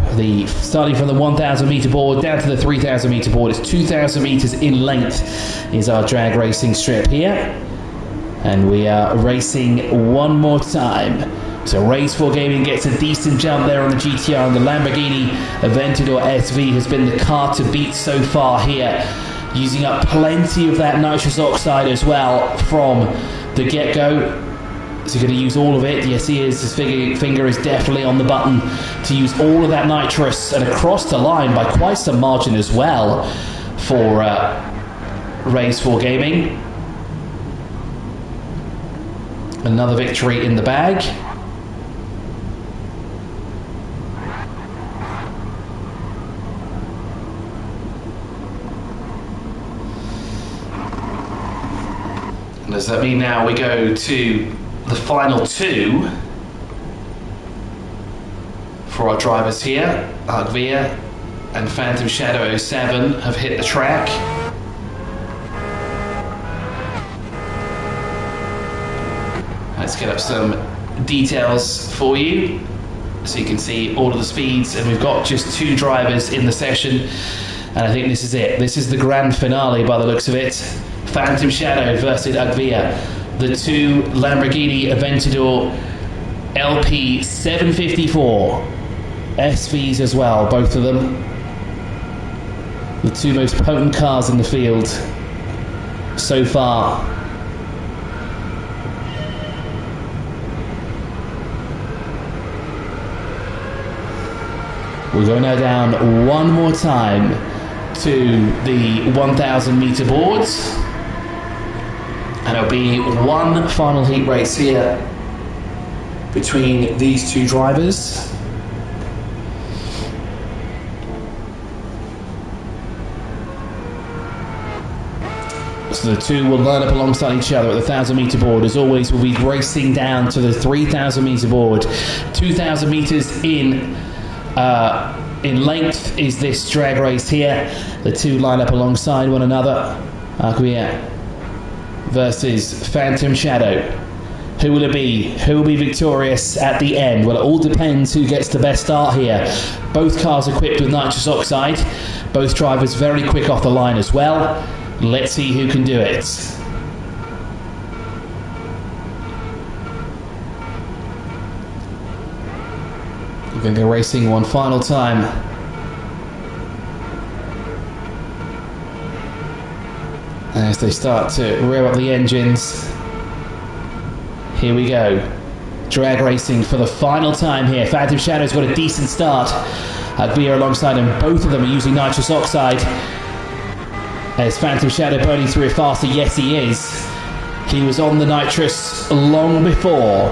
Starting from the 1,000 meter board down to the 3,000 meter board. It's 2,000 meters in length is our drag racing strip here. And we are racing one more time. So Race 4 Gaming gets a decent jump there on the GTR, and the Lamborghini Aventador SV has been the car to beat so far here using up plenty of that nitrous oxide as well from the get-go. Is he going to use all of it? Yes, he is. His finger is definitely on the button to use all of that nitrous, and across the line by quite some margin as well for Race 4 Gaming. Another victory in the bag. And does that mean now we go to the final two for our drivers here? Agvia and Phantom Shadow 07 have hit the track. Let's get up some details for you so you can see all of the speeds, and we've got just two drivers in the session, and I think this is it. This is the grand finale by the looks of it. Phantom Shadow versus Agvia, the two Lamborghini Aventador LP 754 SVs as well, both of them. The two most potent cars in the field so far. We'll go now down one more time to the 1,000 meter boards, and it'll be one final heat race here between these two drivers. So the two will line up alongside each other at the 1,000 meter board. As always, we'll be racing down to the 3,000 meter board. 2,000 meters in length is this drag race here. The two line up alongside one another. Agvia versus Phantom Shadow. Who will it be? Who will be victorious at the end? Well, it all depends who gets the best start here. Both cars equipped with nitrous oxide. Both drivers very quick off the line as well. Let's see who can do it. We're going to go racing one final time. As they start to rev up the engines. Here we go. Drag racing for the final time here. Phantom Shadow's got a decent start. Agvia alongside him. Both of them are using nitrous oxide. Is Phantom Shadow burning through it faster? Yes, he is. He was on the nitrous long before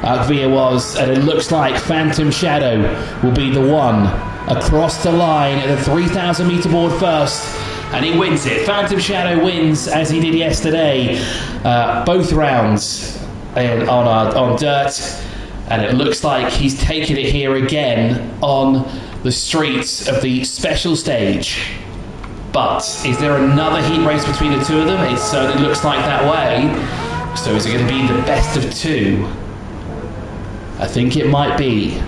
Agvia was, and it looks like Phantom Shadow will be the one across the line at the 3,000 meter board first, and he wins it. Phantom Shadow wins, as he did yesterday, both rounds on dirt, and it looks like he's taken it here again on the streets of the special stage. But is there another heat race between the two of them? It certainly looks like that way. So is it going to be the best of two? I think it might be.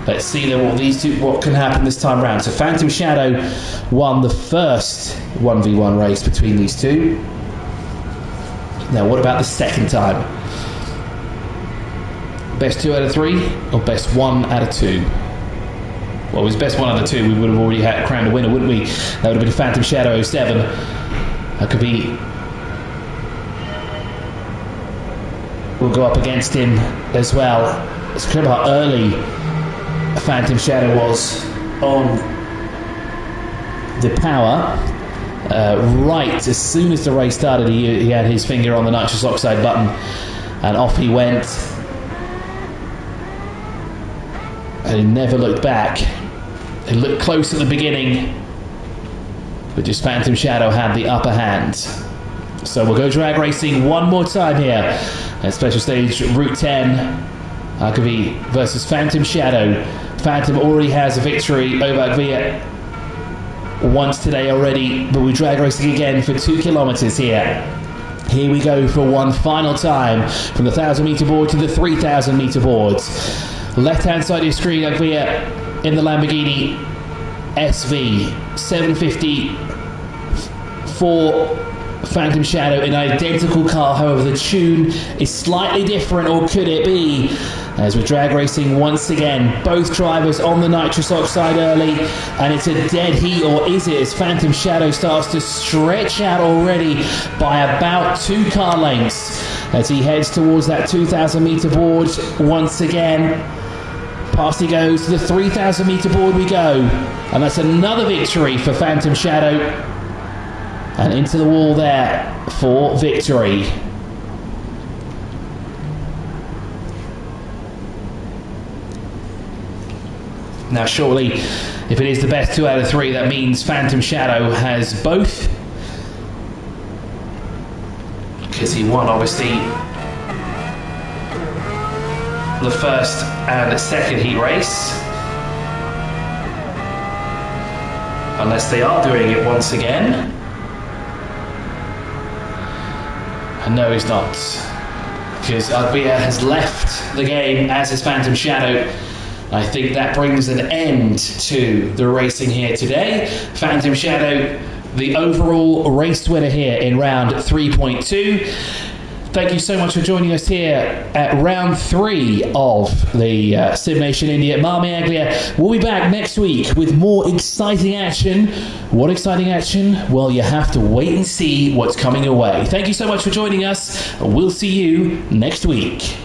Let's see then what can happen this time round. So Phantom Shadow won the first 1v1 race between these two. Now what about the second time? Best 2 out of 3 or best 1 out of 2? Well, it was best 1 out of 2. We would have already had crowned a winner, wouldn't we? That would have been Phantom Shadow 07. That could be. We'll go up against him as well. It's clear how early Phantom Shadow was on the power. Right as soon as the race started, he had his finger on the nitrous oxide button, and off he went. And he never looked back. He looked close at the beginning, but just Phantom Shadow had the upper hand. So we'll go drag racing one more time here at Special Stage Route 10. Agvia versus Phantom Shadow. Phantom already has a victory over Agvia once today already, but we're drag racing again for 2 kilometers here. Here we go for one final time from the 1,000 meter board to the 3,000 meter boards. Left hand side of your screen, Agvia in the Lamborghini SV 750 for Phantom Shadow in an identical car. However, the tune is slightly different, or could it be? as we're drag racing once again. Both drivers on the nitrous oxide early, and it's a dead heat, or is it, as Phantom Shadow starts to stretch out already by about 2 car lengths as he heads towards that 2,000 metre board once again. Past he goes, to the 3,000 metre board we go, and that's another victory for Phantom Shadow, and into the wall there for victory. Now surely, if it is the best 2 out of 3, that means Phantom Shadow has both, because he won obviously the first and second heat race. Unless they are doing it once again. And no, he's not, because Arbia has left the game, as is Phantom Shadow. I think that brings an end to the racing here today. Phantom Shadow, the overall race winner here in round 3.2. Thank you so much for joining us here at round 3 of the Sim Nation India Mille Miglia. We'll be back next week with more exciting action. What exciting action? Well, you have to wait and see what's coming your way. Thank you so much for joining us. We'll see you next week.